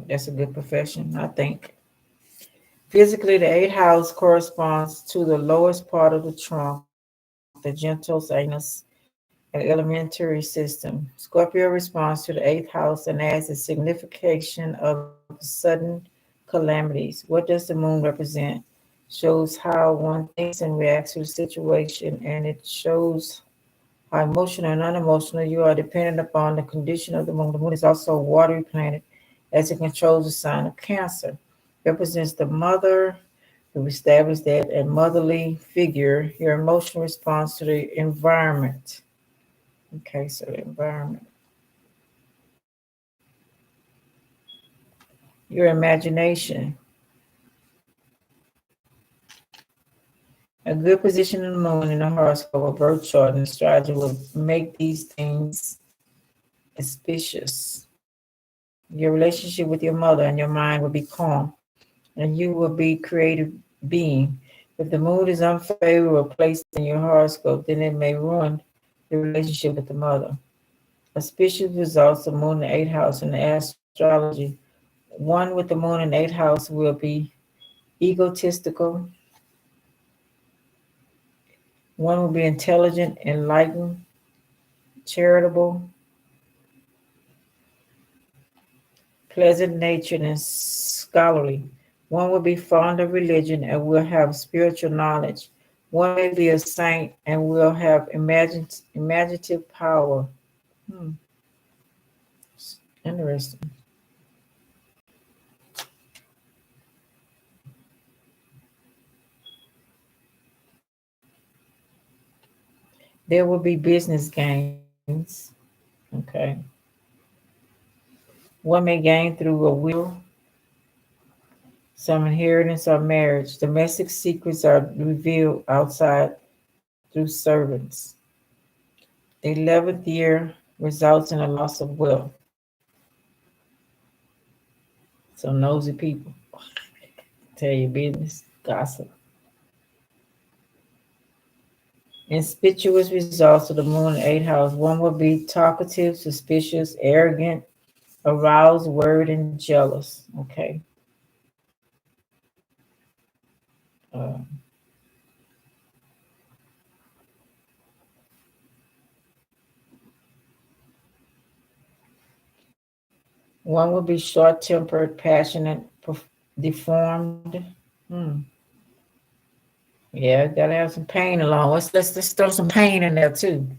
That's a good profession, I think. Physically, the eighth house corresponds to the lowest part of the trunk, the genitals, anus, and alimentary system. Scorpio responds to the eighth house and adds a signification of sudden calamities. What does the moon represent? Shows how one thinks and reacts to the situation, and it shows how emotional and unemotional you are dependent upon the condition of the moon. The moon is also a watery planet as it controls the sign of Cancer. Represents the mother. We've established that a motherly figure, your emotional response to the environment. Okay, so the environment. Your imagination. A good position in the moon in the horoscope or birth chart and astrology will make these things auspicious. Your relationship with your mother and your mind will be calm, and you will be creative being. If the moon is unfavorable placed in your horoscope, then it may ruin the relationship with the mother. Auspicious results the moon in the eighth house in the astrology. One with the moon in the eighth house will be egotistical. One will be intelligent, enlightened, charitable, pleasant natured, and scholarly. One will be fond of religion and will have spiritual knowledge. One may be a saint and will have imaginative power. Hmm, interesting. There will be business gains. Okay. One may gain through a will, some inheritance or marriage. Domestic secrets are revealed outside through servants. The 11th year results in a loss of wealth. So nosy people tell your business, gossip. Inspicious results of the moon in 8th house. One will be talkative, suspicious, arrogant, aroused, worried, and jealous. Okay. Uh, One will be short-tempered, passionate, deformed. Hmm. Yeah, gotta have some pain along. Let's throw some pain in there too.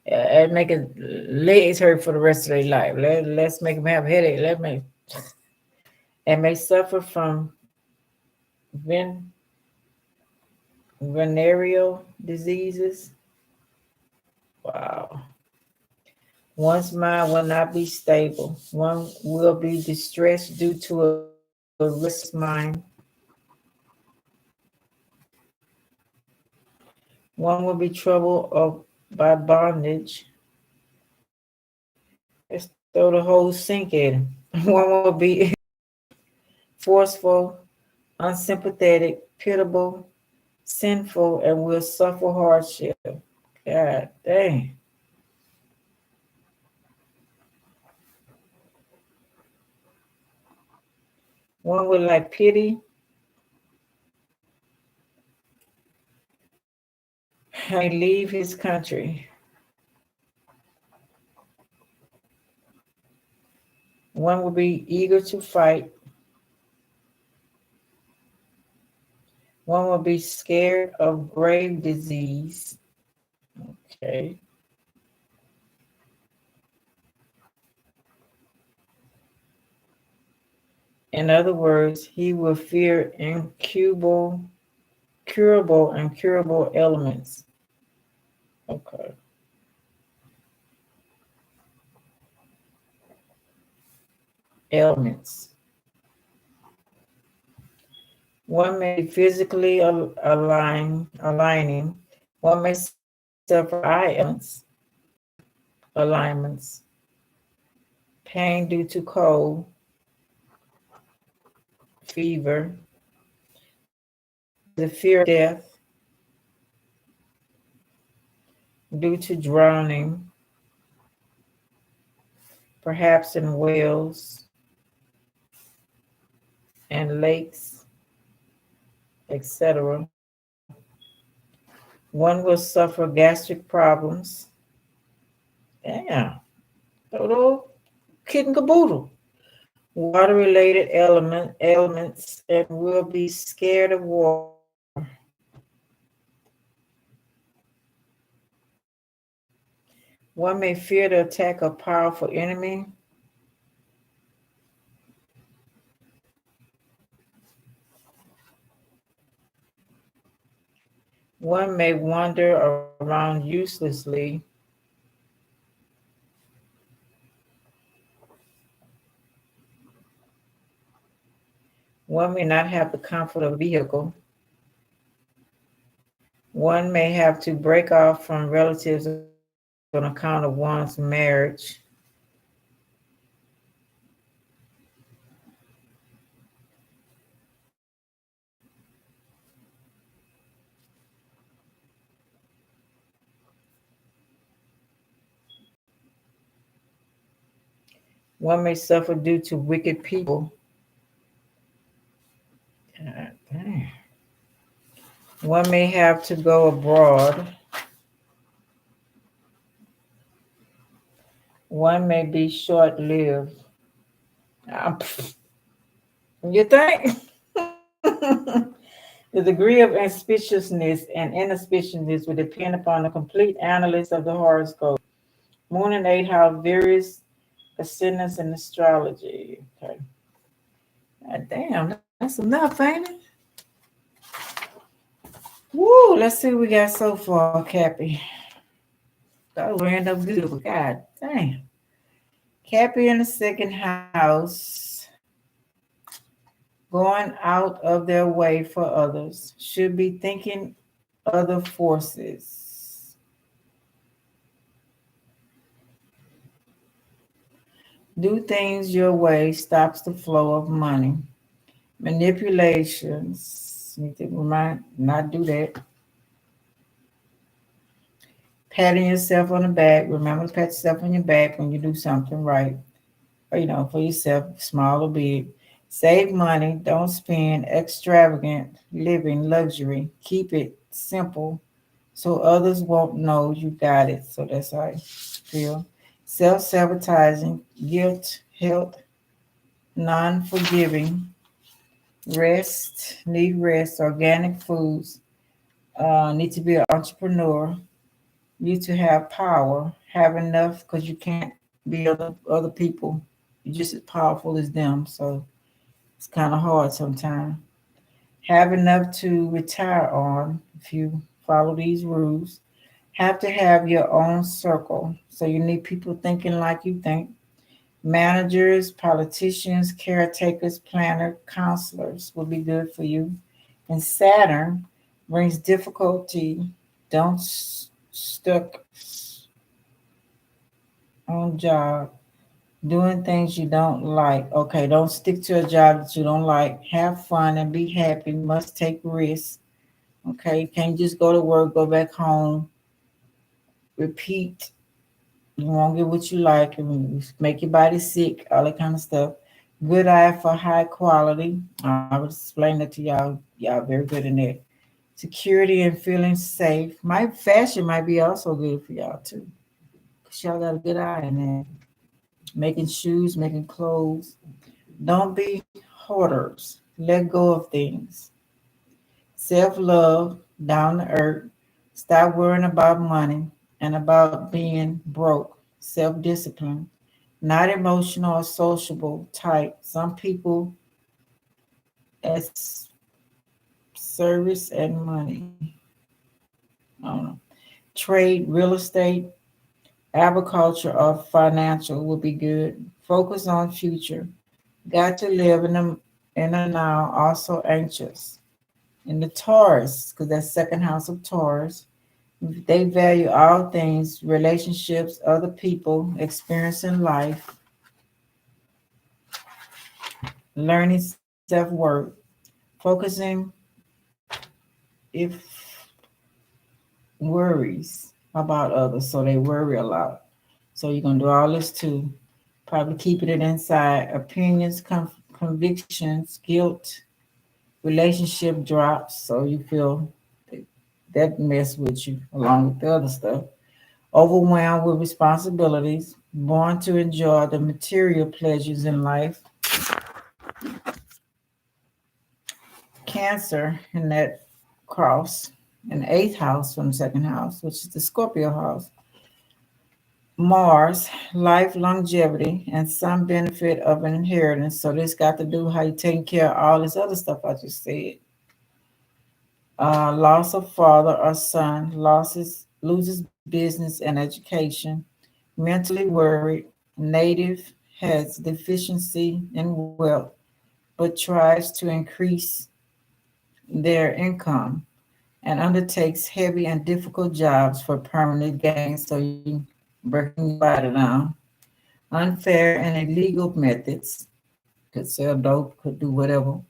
And make it legs hurt for the rest of their life. Let's make them have a headache. Let me and may suffer from ven, venereal diseases. Wow. One's mind will not be stable. One will be distressed due to a restless mind. One will be troubled by bondage. Let's throw the whole sink at him. One will be forceful, unsympathetic, pitiable, sinful, and will suffer hardship. God dang. One will like pity and leave his country. One will be eager to fight. One will be scared of grave disease. Okay. In other words, he will fear curable and curable elements. Okay. Elements. One may physically aligning. One may suffer eye alignments, pain due to cold, fever, the fear of death due to drowning, perhaps in wells and lakes, etc. One will suffer gastric problems. Damn, total kid and caboodle. Water-related ailments, and will be scared of water. One may fear the attack of powerful enemy. One may wander around uselessly. One may not have the comfort of a vehicle. One may have to break off from relatives on account of one's marriage. One may suffer due to wicked people. God dang. One may have to go abroad. One may be short-lived. You think? The degree of auspiciousness and inauspiciousness will depend upon the complete analysis of the horoscope. Moon and eighth house, various ascendants in astrology. Okay. Damn, that's enough, ain't it? Woo, let's see what we got so far, Cappy. That will end up good, but God damn. Cappy in the second house, going out of their way for others, should be thinking other forces. Do things your way stops the flow of money. Manipulations. Need to remind not do that. Patting yourself on the back. Remember to pat yourself on your back when you do something right. Or, for yourself, small or big. Save money. Don't spend extravagant living luxury. Keep it simple so others won't know you got it. So that's how I feel. Self sabotaging, guilt, health, non forgiving, rest, need rest, organic foods, need to be an entrepreneur, you to have power, have enough because you can't be other people. You're just as powerful as them. So it's kind of hard sometimes. Have enough to retire on if you follow these rules. Have to have your own circle. So you need people thinking like you think. Managers, politicians, caretakers, planner, counselors will be good for you. And Saturn brings difficulty. Don't stuck on job doing things you don't like. Okay, don't stick to a job that you don't like. Have fun and be happy. Must take risks. Okay, you can't just go to work, go back home, repeat. You won't get what you like and make your body sick, all that kind of stuff. Good eye for high quality. I would explain that to y'all. Y'all very good in that. Security and feeling safe. My fashion might be also good for y'all too. Cause y'all got a good eye in that. Making shoes, making clothes. Don't be hoarders. Let go of things. Self love, down to earth. Stop worrying about money and about being broke. Self discipline. Not emotional or sociable type. Some people as service and money. I don't know. Trade, real estate, agriculture, or financial would be good. Focus on future. Got to live in the now. Also anxious. In the Taurus, because that's second house of Taurus, they value all things, relationships, other people, experiencing life, learning self-worth, focusing if worries about others. So they worry a lot. So you're gonna do all this too. Probably keeping it inside. Opinions, convictions, guilt, relationship drops. So you feel that mess with you along with the other stuff. Overwhelmed with responsibilities, born to enjoy the material pleasures in life. Cancer in that cross, an eighth house from the second house, which is the Scorpio house. Mars, life longevity, and some benefit of an inheritance. So this got to do how you taking care of all this other stuff I just said. Loss of father or son, loses business and education, mentally worried, native has deficiency in wealth, but tries to increase their income and undertakes heavy and difficult jobs for permanent gain. So you breaking your body down. Unfair and illegal methods, could sell dope, could do whatever.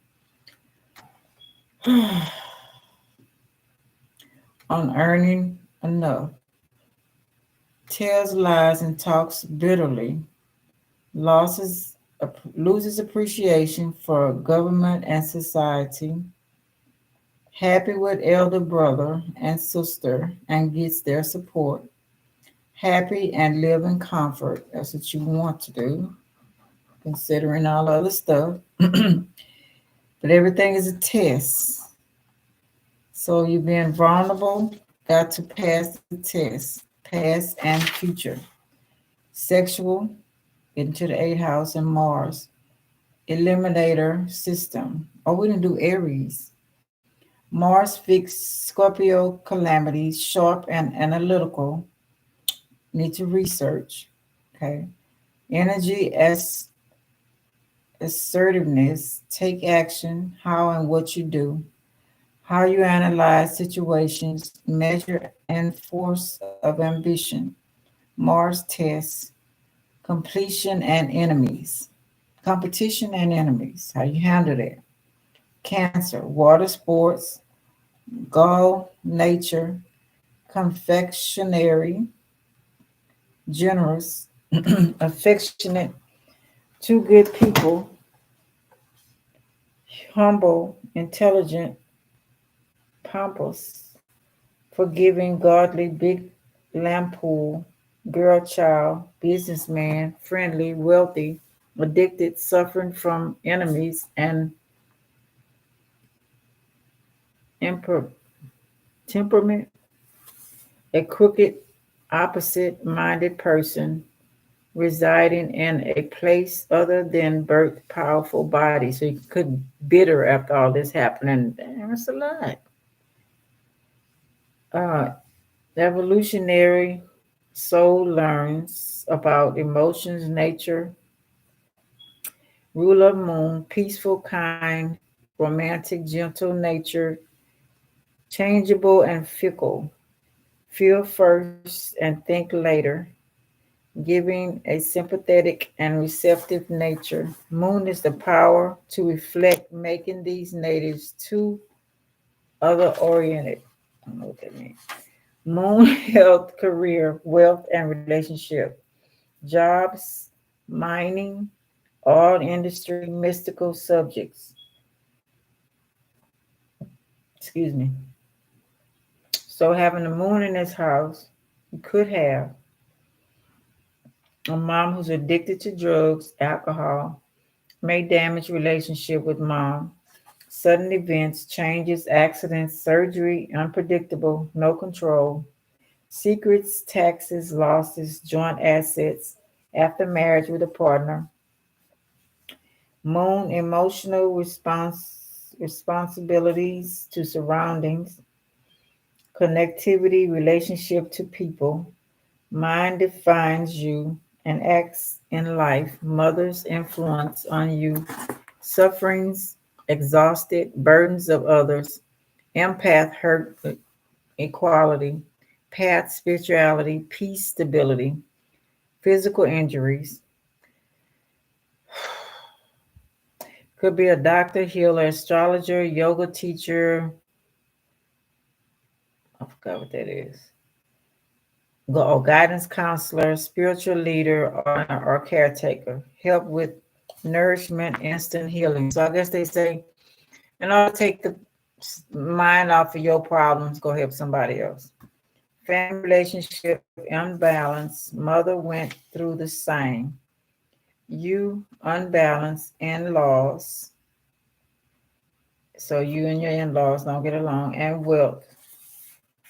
On earning enough. Tells lies and talks bitterly. Losses, loses appreciation for government and society. Happy with elder brother and sister and gets their support. Happy and live in comfort. That's what you want to do, considering all other stuff. but everything is a test. So you're being vulnerable, got to pass the test, past and future. Sexual, into the eighth house and Mars. Eliminator system. Oh, we didn't do Aries. Mars fixed Scorpio calamities, sharp and analytical. Need to research. Okay. Energy as assertiveness, take action, how and what you do, how you analyze situations, measure and force of ambition, Mars tests, completion and enemies, competition and enemies, how you handle that. Cancer, water sports, gall, nature, confectionery, generous, affectionate, two good people, humble, intelligent, pompous, forgiving, godly, big lampool, girl child, businessman, friendly, wealthy, addicted, suffering from enemies, and imper- temperament, a crooked, opposite minded person residing in a place other than birth powerful body. So you could bitter after all this happening. Damn, it's a lot. Uh, Evolutionary soul learns about emotions, nature, rule of moon, peaceful, kind, romantic, gentle nature, changeable and fickle, feel first and think later, giving a sympathetic and receptive nature. Moon is the power to reflect, making these natives too other oriented. I don't know what that means. Moon health, career, wealth, and relationship, jobs, mining, all industry, mystical subjects. Excuse me. So having the moon in this house, you could have a mom who's addicted to drugs, alcohol, may damage relationship with mom, sudden events, changes, accidents, surgery, unpredictable, no control, secrets, taxes, losses, joint assets after marriage with a partner, moon emotional responsibilities to surroundings, connectivity, relationship to people, mind defines you and acts in life, mother's influence on you, sufferings, exhausted, burdens of others, empath, hurt, equality, path, spirituality, peace, stability, physical injuries. Could be a doctor, healer, astrologer, yoga teacher. I forgot what that is. Or guidance counselor, spiritual leader, or caretaker. Help with nourishment, instant healing. So I guess they say, in order to take the mind off of your problems, go help somebody else. Family relationship unbalanced. Mother went through the same. You unbalanced in-laws. So you and your in-laws don't get along. And wealth.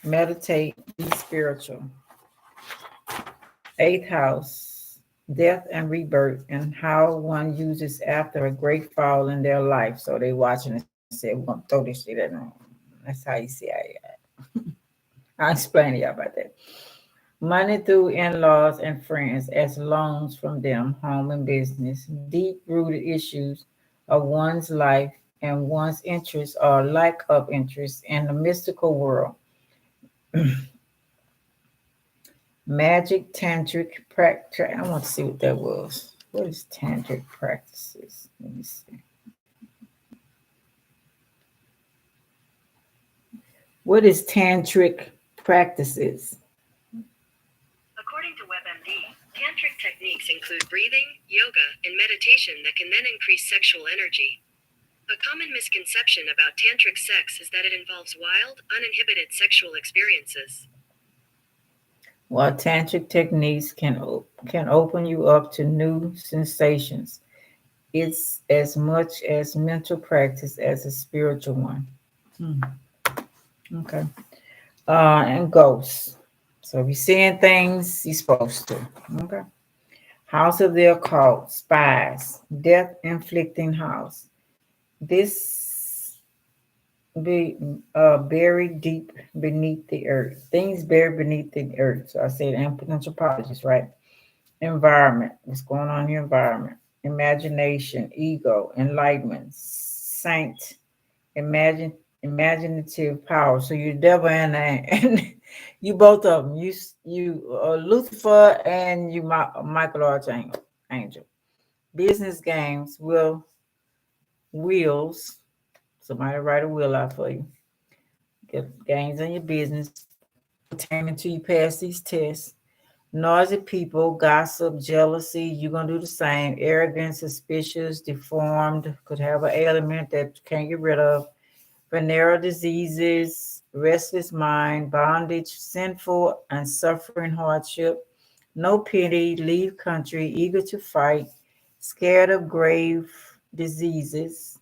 Meditate, be spiritual. Eighth house, death and rebirth, and how one uses after a great fall in their life. So they watching and say, we're gonna throw this shit at them. That's how you see it. I'll explain to you about that. Money through in-laws and friends as loans from them, home and business, deep-rooted issues of one's life and one's interests or lack of interest in the mystical world. Magic, tantric practice. I want to see what that was. What is tantric practices? Let me see. What is tantric practices? According to WebMD, tantric techniques include breathing, yoga, and meditation that can then increase sexual energy. A common misconception about tantric sex is that it involves wild, uninhibited sexual experiences. While tantric techniques can open you up to new sensations, It's as much as mental practice as a spiritual one. Hmm, okay. And ghosts. So if you're seeing things, you're supposed to. Okay. House of the occult, spies, death inflicting house. This be buried deep beneath the earth. Things buried beneath the earth. So I said anthropologist, right? Environment. What's going on in your environment? Imagination, ego, enlightenment, saint, imagine, imaginative power. So you devil and you both of them. You Lucifer and you Michael Archangel. Angel. Business games will wheels. Somebody write a wheel out for you. Get gains in your business pertaining to you pass these tests. Noisy people, gossip, jealousy, you're gonna do the same. Arrogant, suspicious, deformed, could have an ailment that you can't get rid of. Venereal diseases, restless mind, bondage, sinful and suffering hardship. No pity, leave country, eager to fight, scared of grave diseases,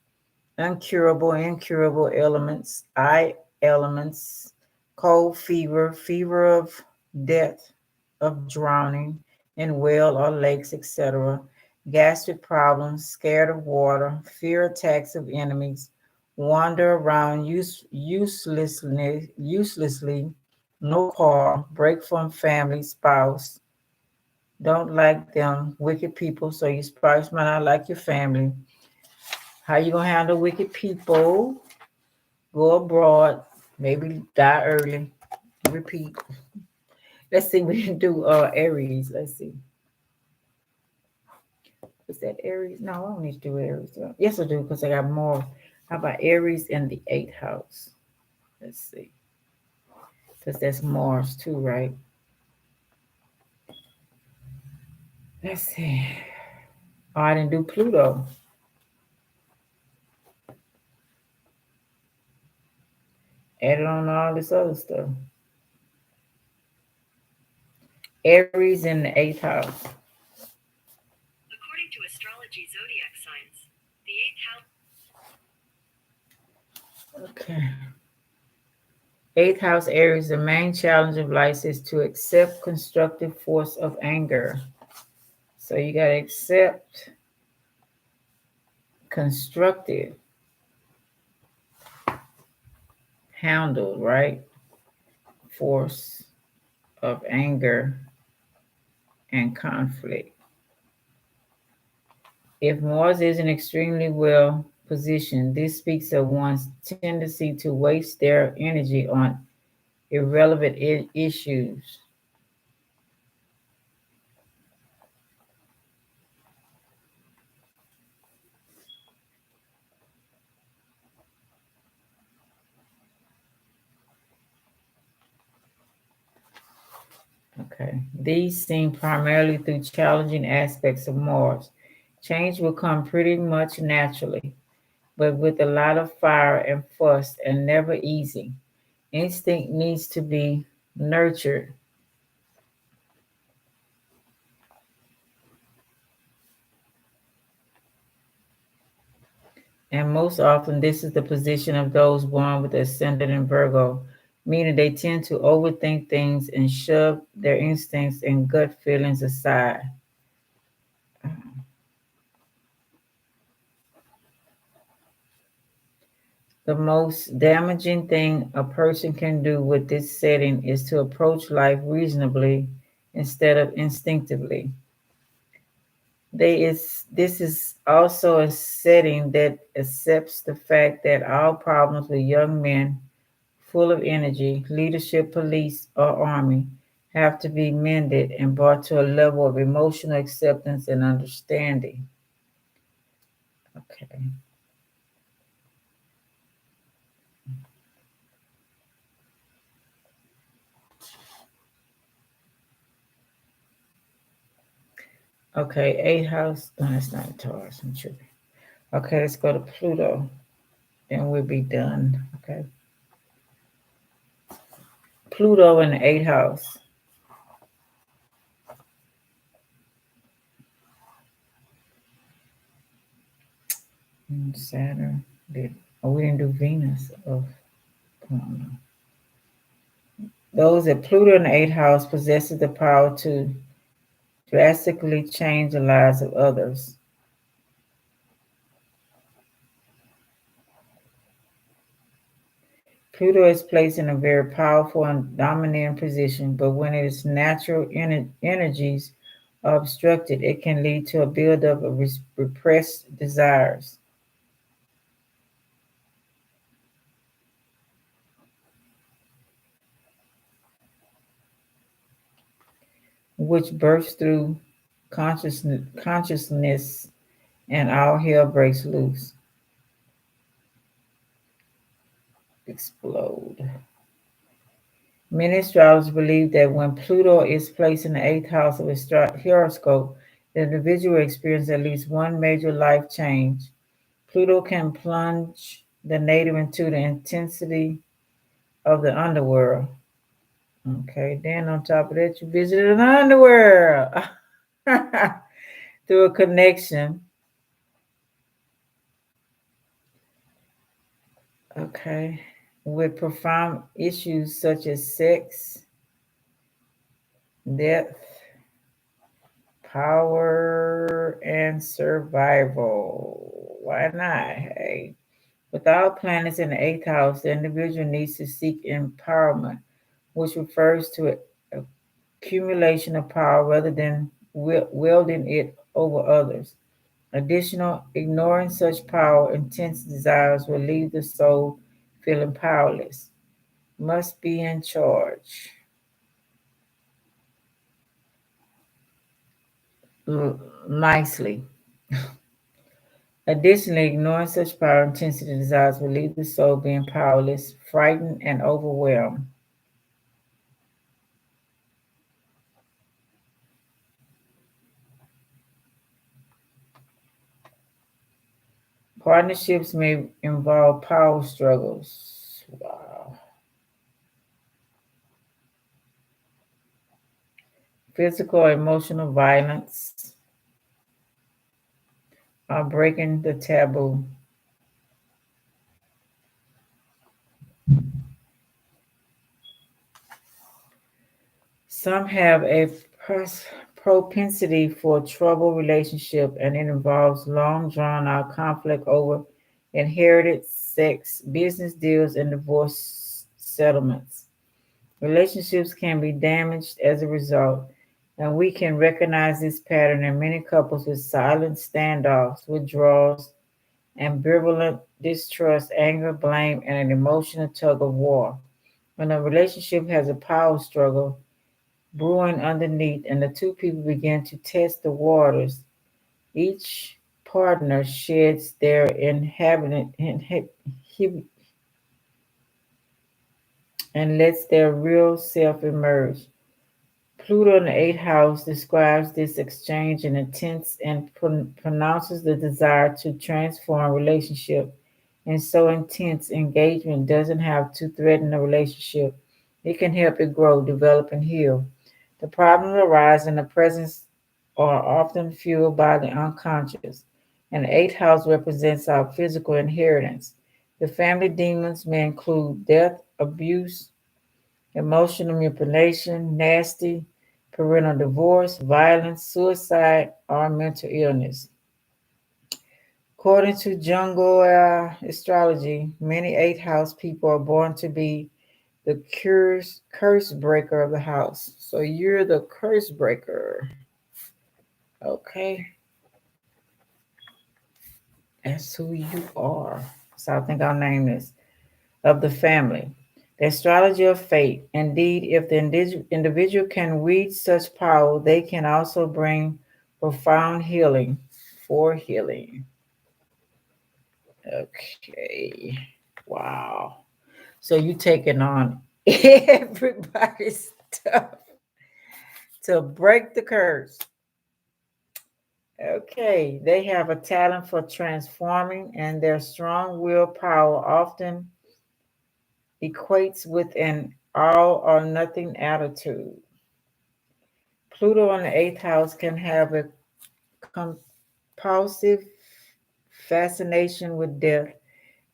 uncurable, incurable elements, eye elements, cold fever, fever of death, of drowning in well or lakes, etc., gastric problems, scared of water, fear attacks of enemies, wander around uselessly, no car, break from family, spouse, don't like them, wicked people, so your spouse might not like your family. How you gonna handle wicked people? Go abroad, maybe die early. Repeat. Let's see. We didn't do Aries. Let's see. Is that Aries? No, I don't need to do Aries. Yes, I do because I got more. How about Aries in the eighth house? Let's see. Because that's Mars too, right? Let's see. Oh, I didn't do Pluto. Added on all this other stuff. Aries in the eighth house. According to astrology zodiac signs, the eighth house. Okay. Eighth house Aries, the main challenge of life is to accept constructive force of anger. So you got to accept constructive, handle, right? Force of anger and conflict. If Mars isn't extremely well positioned, this speaks of one's tendency to waste their energy on irrelevant issues. Okay. These seen primarily through challenging aspects of Mars. Change will come pretty much naturally, but with a lot of fire and fuss and never easy. Instinct needs to be nurtured. And most often, this is the position of those born with ascendant in Virgo, meaning they tend to overthink things and shove their instincts and gut feelings aside. The most damaging thing a person can do with this setting is to approach life reasonably instead of instinctively. This is also a setting that accepts the fact that all problems with young men full of energy, leadership, police, or army, have to be mended and brought to a level of emotional acceptance and understanding. Okay. Okay, eighth house. No, that's not a Taurus. I'm tripping. Okay, let's go to Pluto and we'll be done. Okay. Pluto in the eighth house. Saturn did. Oh, we didn't do Venus. Oh, come on now. Those at Pluto in the eighth house possesses the power to drastically change the lives of others. Pluto is placed in a very powerful and dominating position, but when its natural energies are obstructed, it can lead to a buildup of repressed desires, which bursts through consciousness and all hell breaks loose. Explode. Many astrologers believe that when Pluto is placed in the eighth house of a horoscope, the individual experiences at least one major life change. Pluto can plunge the native into the intensity of the underworld. Okay, then on top of that, you visited an underworld through a connection. Okay, with profound issues such as sex, death, power, and survival. Why not? Hey, with all planets in the eighth house, the individual needs to seek empowerment, which refers to accumulation of power rather than wielding it over others. Additional, ignoring such power, intense desires will leave the soul feeling powerless. Must be in charge. Nicely. Additionally, ignoring such power, intensity, desires will leave the soul being powerless, frightened, and overwhelmed. Partnerships may involve power struggles. Wow. Physical or emotional violence are breaking the taboo. Some have a propensity for troubled relationship, and it involves long drawn out conflict over inherited sex, business deals, and divorce settlements. Relationships can be damaged as a result, and we can recognize this pattern in many couples with silent standoffs, withdrawals, ambivalent distrust, anger, blame, and an emotional tug of war. When a relationship has a power struggle brewing underneath and the two people begin to test the waters, each partner sheds their and lets their real self emerge. Pluto in the eighth house describes this exchange in intense and pronounces the desire to transform relationship. And so intense engagement doesn't have to threaten a relationship. It can help it grow, develop, and heal. The problems arise in the presence are often fueled by the unconscious. And the eighth house represents our physical inheritance. The family demons may include death, abuse, emotional manipulation, nasty parental divorce, violence, suicide, or mental illness. According to jungle astrology, many eighth house people are born to be the curse breaker of the house. So you're the curse breaker. Okay, that's who you are. So I think I'll name this of the family. The astrology of fate. Indeed, if the individual can read such power, they can also bring profound healing for healing. Okay. Wow. So you taking on everybody's stuff to break the curse. Okay. They have a talent for transforming, and their strong willpower often equates with an all or nothing attitude. Pluto in the eighth house can have a compulsive fascination with death,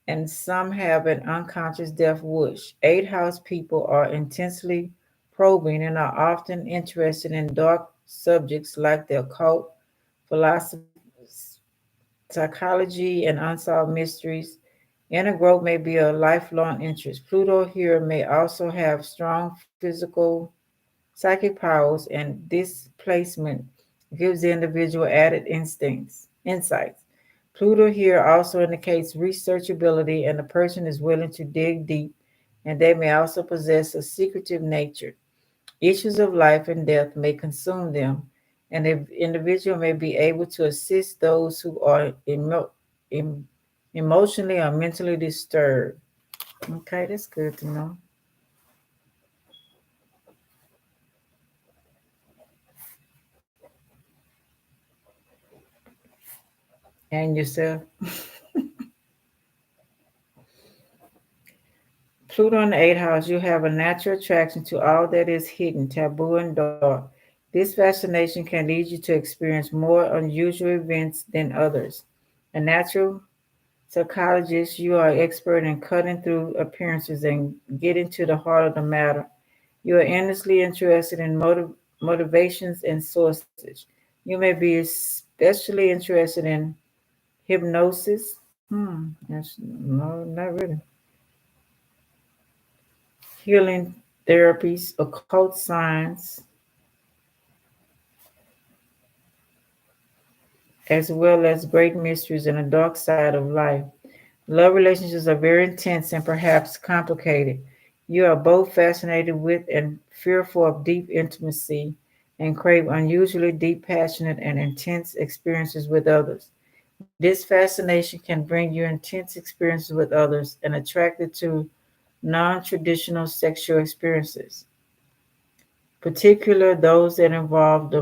and some have an unconscious death wish. Eighth house people are intensely probing and are often interested in dark subjects like the occult, philosophy, psychology, and unsolved mysteries. Inner growth may be a lifelong interest. Pluto here may also have strong physical psychic powers, and this placement gives the individual added insights. Pluto here also indicates researchability, and the person is willing to dig deep, and they may also possess a secretive nature. Issues of life and death may consume them, and the individual may be able to assist those who are em- emotionally or mentally disturbed. Okay, that's good to know. And yourself. Pluto in the eighth house, you have a natural attraction to all that is hidden, taboo, and dark. This fascination can lead you to experience more unusual events than others. A natural psychologist, you are expert in cutting through appearances and getting to the heart of the matter. You are endlessly interested in motivations and sources. You may be especially interested in hypnosis. No, not really. Healing therapies, occult science, as well as great mysteries and the dark side of life. Love relationships are very intense and perhaps complicated. You are both fascinated with and fearful of deep intimacy and crave unusually deep, passionate, and intense experiences with others. This fascination can bring you intense experiences with others and attracted to non traditional sexual experiences, particularly those that involve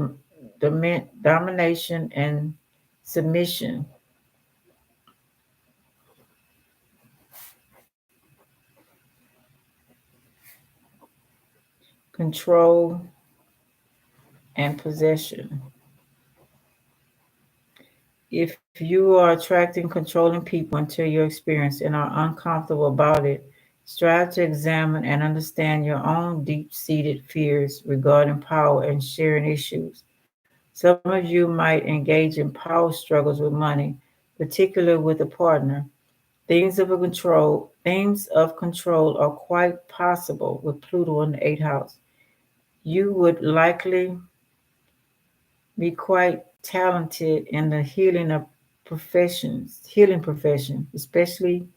domination and submission, control, and possession. If you are attracting, controlling people until your experience and are uncomfortable about it, strive to examine and understand your own deep seated fears regarding power and sharing issues. Some of you might engage in power struggles with money, particularly with a partner. Themes of control are quite possible with Pluto in the eighth house. You would likely be quite talented in the healing profession, especially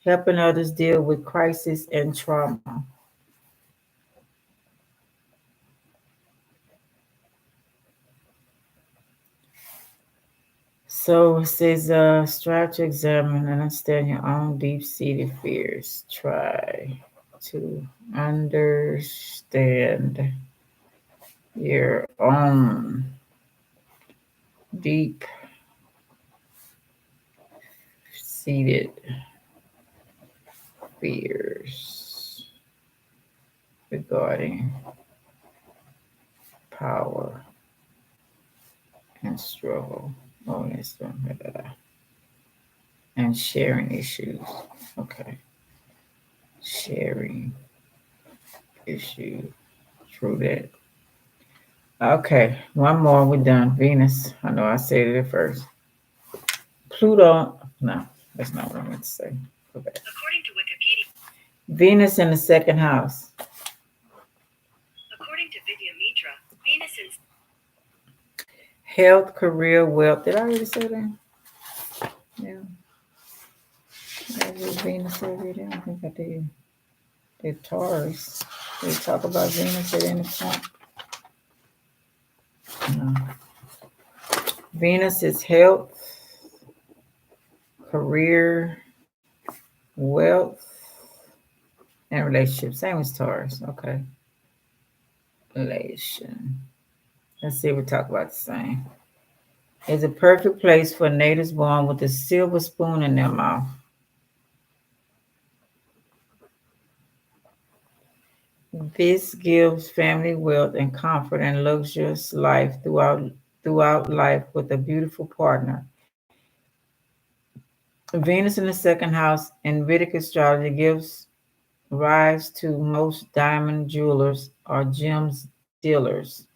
helping others deal with crisis and trauma. So it says, strive to examine and understand your own deep-seated fears. Try to understand your own deep-seated fears regarding power and struggle. Oh, that's and sharing issues. Okay, sharing issue. True that. Okay, one more. We're done. Venus. I know I said it at first. Pluto. No, that's not what I meant to say. Go back. According to Wikipedia, Venus in the second house. according to Vidya Mitra, Venus in Health, career, wealth. Did I already say that? Yeah. I did Venus already. I think I did. Did Taurus. Did we talk about Venus at any point? No. Venus is health, career, wealth, and relationship. Same as Taurus. Okay. Relation. Let's see if we talk about the same. It's a perfect place for natives born with a silver spoon in their mouth. This gives family wealth and comfort and luxurious life throughout life with a beautiful partner. Venus in the second house in Vedic astrology gives rise to most diamond jewelers or gems dealers.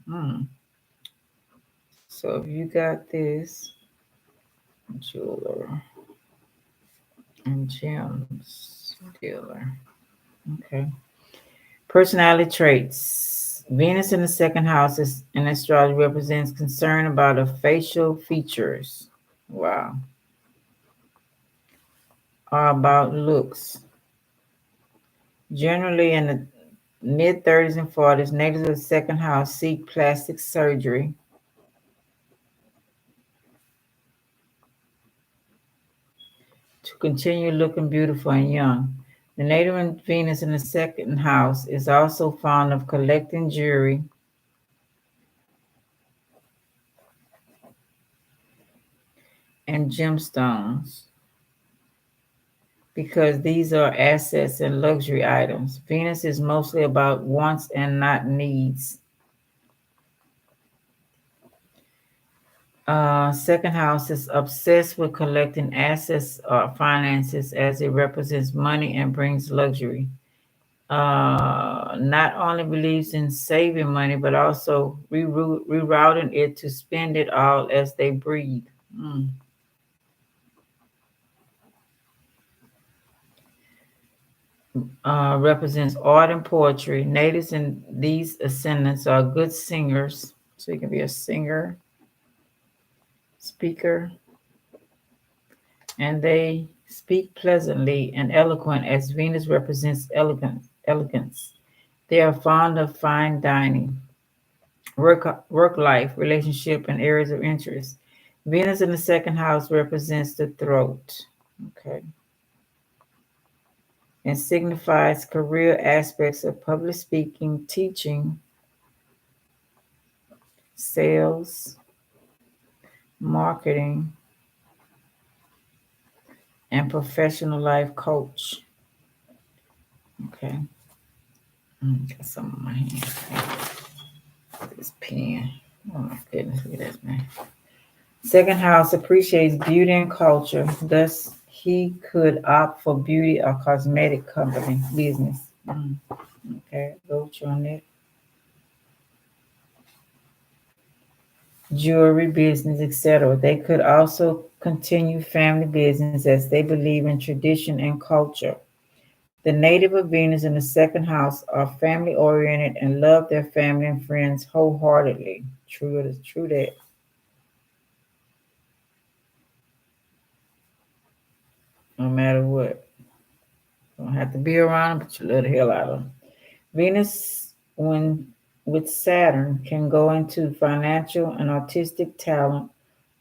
So if you got this jeweler and gems dealer, okay. Personality traits. Venus in the second house is, in astrology represents concern about the facial features. Wow. Or about looks. Generally in the mid 30s and 40s, natives of the second house seek plastic surgery to continue looking beautiful and young. The native in Venus in the second house is also fond of collecting jewelry and gemstones because these are assets and luxury items. Venus is mostly about wants and not needs. Second house is obsessed with collecting assets or finances as it represents money and brings luxury. Not only believes in saving money, but also rerouting it to spend it all as they breathe. Mm. Represents art and poetry. Natives in these ascendants are good singers, so you can be a singer, speaker, and they speak pleasantly and eloquent as Venus represents elegance. They are fond of fine dining, work life, relationship, and areas of interest. Venus in the second house represents the throat. Okay. And signifies career aspects of public speaking, teaching, sales, marketing, and professional life coach. Okay. Got some in my hand. This pen. Oh my goodness, look at this, man. Second house appreciates beauty and culture. Thus, he could opt for beauty or cosmetic company business. Okay, go with you on that. Jewelry business, etc. They could also continue family business as they believe in tradition and culture. The native of Venus in the second house are family oriented and love their family and friends wholeheartedly. True that. No matter what. Don't have to be around them, but you love the hell out of them. Venus, when with Saturn, can go into financial and artistic talent,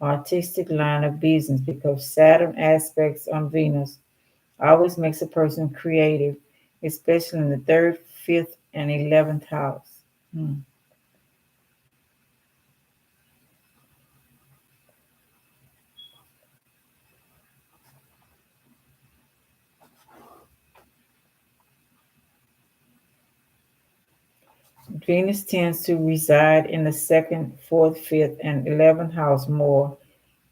artistic line of business because Saturn aspects on Venus always makes a person creative, especially in the third, fifth, and 11th house. Venus tends to reside in the second, fourth, fifth, and 11th house more,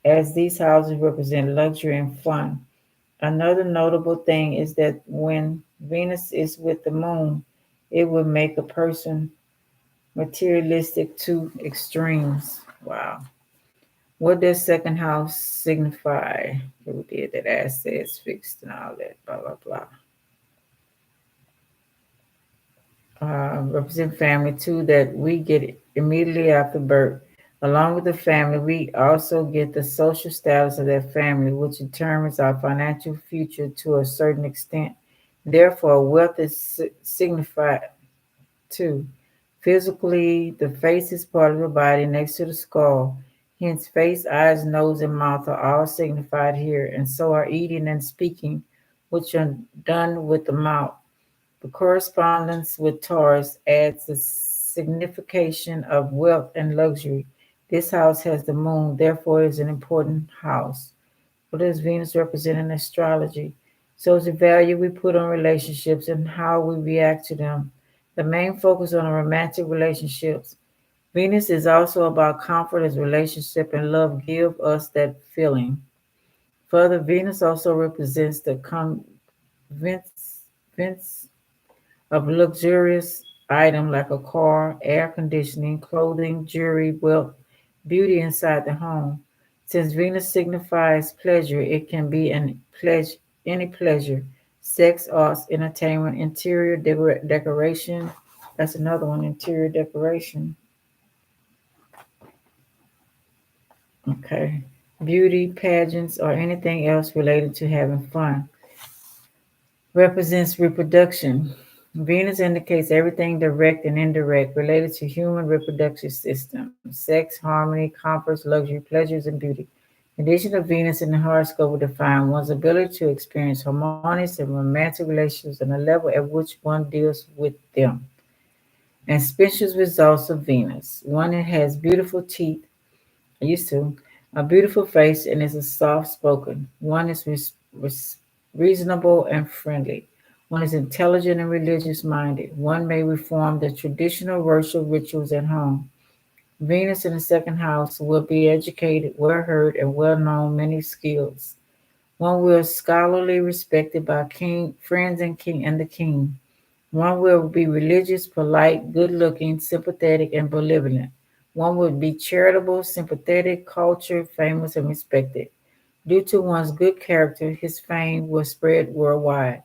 as these houses represent luxury and fun. Another notable thing is that when Venus is with the moon, it would make a person materialistic to extremes. Wow. What does second house signify? We did that assets fixed and all that, blah, blah, blah. Represent family too, that we get immediately after birth. Along with the family, we also get the social status of that family, which determines our financial future to a certain extent. Therefore, wealth is signified too. Physically, the face is part of the body next to the skull. Hence, face, eyes, nose, and mouth are all signified here, and so are eating and speaking, which are done with the mouth. The correspondence with Taurus adds the signification of wealth and luxury. This house has the moon, therefore is an important house. What does Venus represent in astrology? So it's the value we put on relationships and how we react to them. The main focus on romantic relationships. Venus is also about comfort as relationship and love give us that feeling. Further, Venus also represents the convenience of luxurious item like a car, air conditioning, clothing, jewelry, wealth, beauty inside the home. Since Venus signifies pleasure, it can be any pleasure, sex, arts, entertainment, interior decoration. That's another one, interior decoration. Okay. Beauty, pageants, or anything else related to having fun. Represents reproduction. Venus indicates everything direct and indirect related to human reproductive system, sex, harmony, comforts, luxury, pleasures, and beauty. Condition of Venus in the horoscope will define one's ability to experience harmonious and romantic relationships and the level at which one deals with them. And special results of Venus. One that has beautiful teeth, I used to, a beautiful face, and is a soft spoken. One is reasonable and friendly. One is intelligent and religious minded. One may reform the traditional worship rituals at home. Venus in the second house will be educated, well heard, and well known many skills. One will scholarly respected by king, friends and the king. One will be religious, polite, good looking, sympathetic, and benevolent. One would be charitable, sympathetic, cultured, famous, and respected. Due to one's good character, his fame will spread worldwide.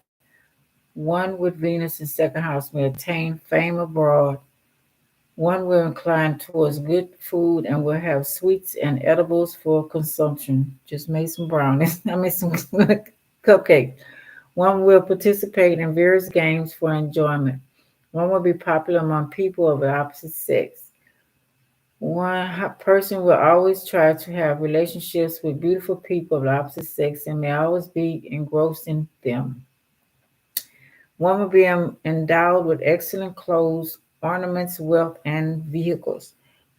One with Venus in second house may attain fame abroad. One will incline towards good food and will have sweets and edibles for consumption. Just made some brownies. I made some cupcakes. One will participate in various games for enjoyment. One will be popular among people of the opposite sex. One person will always try to have relationships with beautiful people of the opposite sex and may always be engrossed in them. One will be endowed with excellent clothes, ornaments, wealth, and vehicles.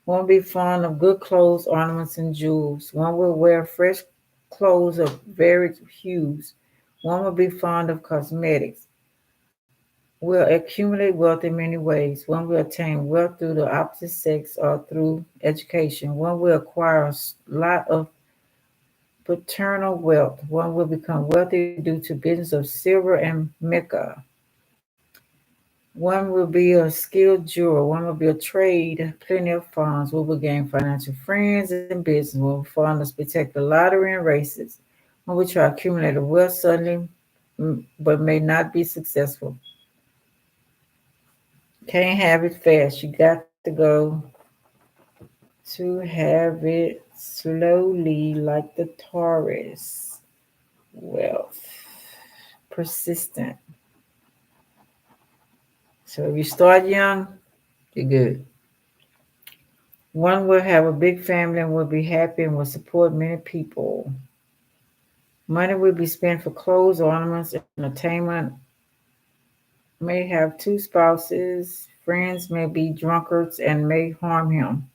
One will be fond of good clothes, ornaments, and jewels. One will wear fresh clothes of varied hues. One will be fond of cosmetics. Will accumulate wealth in many ways. One will attain wealth through the opposite sex or through education. One will acquire a lot of paternal wealth. One will become wealthy due to business of silver and mica. One will be a skilled jeweler. One will be a trade, plenty of funds. One will gain financial friends and business. One will fund a spectacular lottery and races. One will try to accumulate a wealth suddenly, but may not be successful. Can't have it fast. You got to go to have it slowly, like the Taurus. Wealth, persistent. So if you start young, you're good. One will have a big family and will be happy and will support many people. Money will be spent for clothes, ornaments, entertainment. May have two spouses. Friends may be drunkards and may harm him.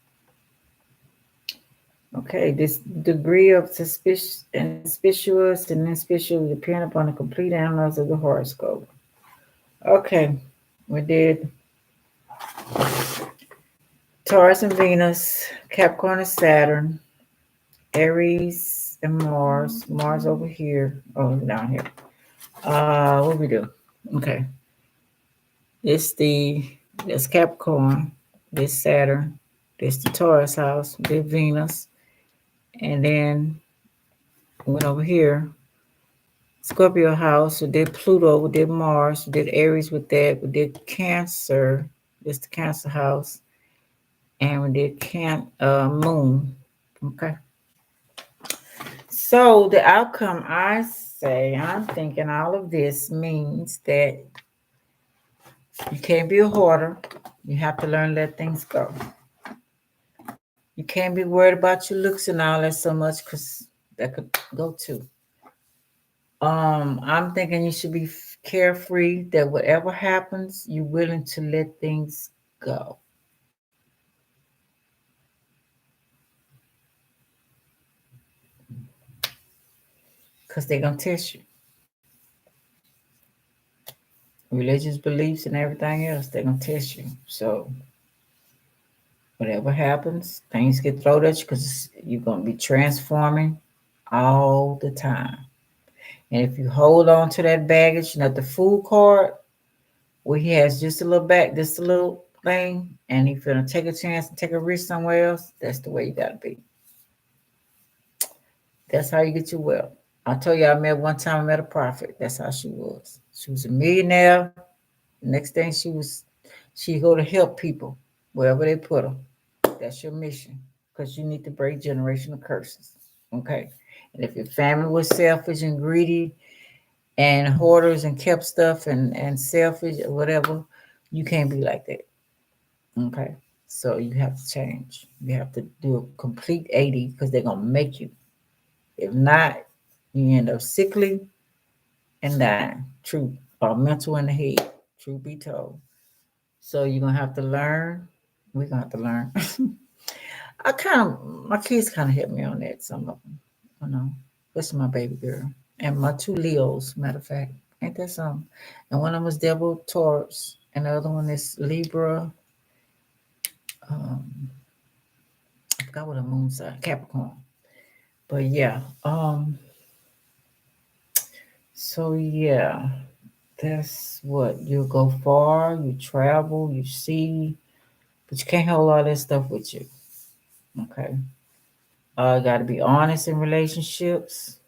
Okay, this degree of suspicious and inspicious depend upon the complete analysis of the horoscope. Okay, we did Taurus and Venus, Capricorn and Saturn, Aries and Mars. Mars over here. Oh, down here. What we do? Okay, it's this Capricorn, this Saturn, this the Taurus house, this Venus, and then went over here Scorpio house, we did Pluto, we did Mars, we did Aries with that, we did Cancer, this the Cancer house, and we did Moon. Okay. So the outcome, I say, I'm thinking all of this means that you can't be a hoarder. You have to learn to let things go. You can't be worried about your looks and all that so much because that could go too. I'm thinking you should be carefree that whatever happens, you're willing to let things go because they're gonna test you. Religious beliefs and everything else, they're gonna test you. So whatever happens, things get thrown at you because you're gonna be transforming. all the time. And if you hold on to that baggage, the food card where he has just a little back, just a little thing, and he's gonna take a chance and take a risk somewhere else, that's the way you gotta be. That's how you get your wealth. I told you I met one time I met a prophet. That's how she was. She was a millionaire. Next thing she go to help people wherever they put her. That's your mission because you need to break generational curses. Okay. And if your family was selfish and greedy and hoarders and kept stuff and selfish or whatever, you can't be like that. Okay. So you have to change. You have to do a complete 80 because they're going to make you. If not, you end up sickly and dying. True. Or mental in the head. Truth be told. So you're going to have to learn. We're going to have to learn. My kids kind of helped me on that, some of them, especially my baby girl. And my two Leos, matter of fact. Ain't that something? And one of them was Devil Taurus, and the other one is Libra. Um, I forgot what the moon sign, Capricorn. But yeah, so yeah, that's what you go far, you travel, you see, but you can't hold all that stuff with you. Okay. Got to be honest in relationships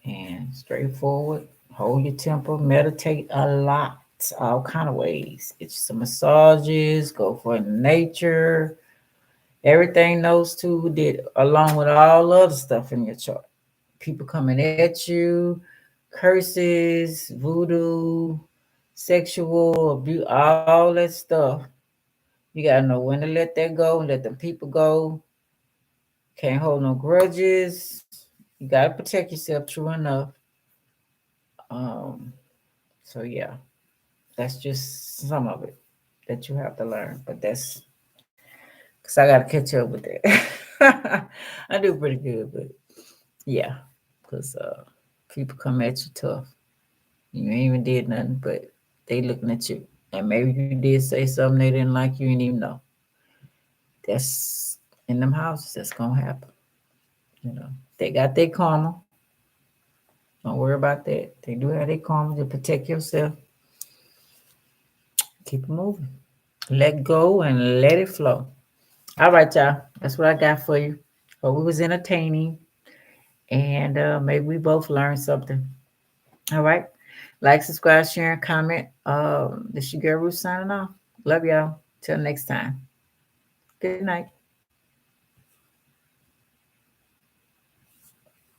and straightforward. Hold your temper. Meditate a lot, all kind of ways. Get you some massages. Go for nature. Everything those two did, along with all other stuff in your chart. People coming at you, curses, voodoo, sexual abuse, all that stuff. You gotta know when to let that go and let the people go. Can't hold no grudges. You gotta protect yourself, true enough. Um, so yeah, that's just some of it that you have to learn. But that's because I gotta catch up with that. I do pretty good, but yeah, because people come at you tough. You ain't even did nothing, but they looking at you. And maybe you did say something they didn't like, you didn't even know. That's in them houses. That's gonna happen. They got their karma. Don't worry about that. They do have their karma to protect yourself. Keep it moving. Let go and let it flow. All right, y'all. That's what I got for you. Hope it was entertaining. And maybe we both learned something. All right. Like, subscribe, share, and comment. This your girl Ruth signing off. Love y'all. Till next time. Good night.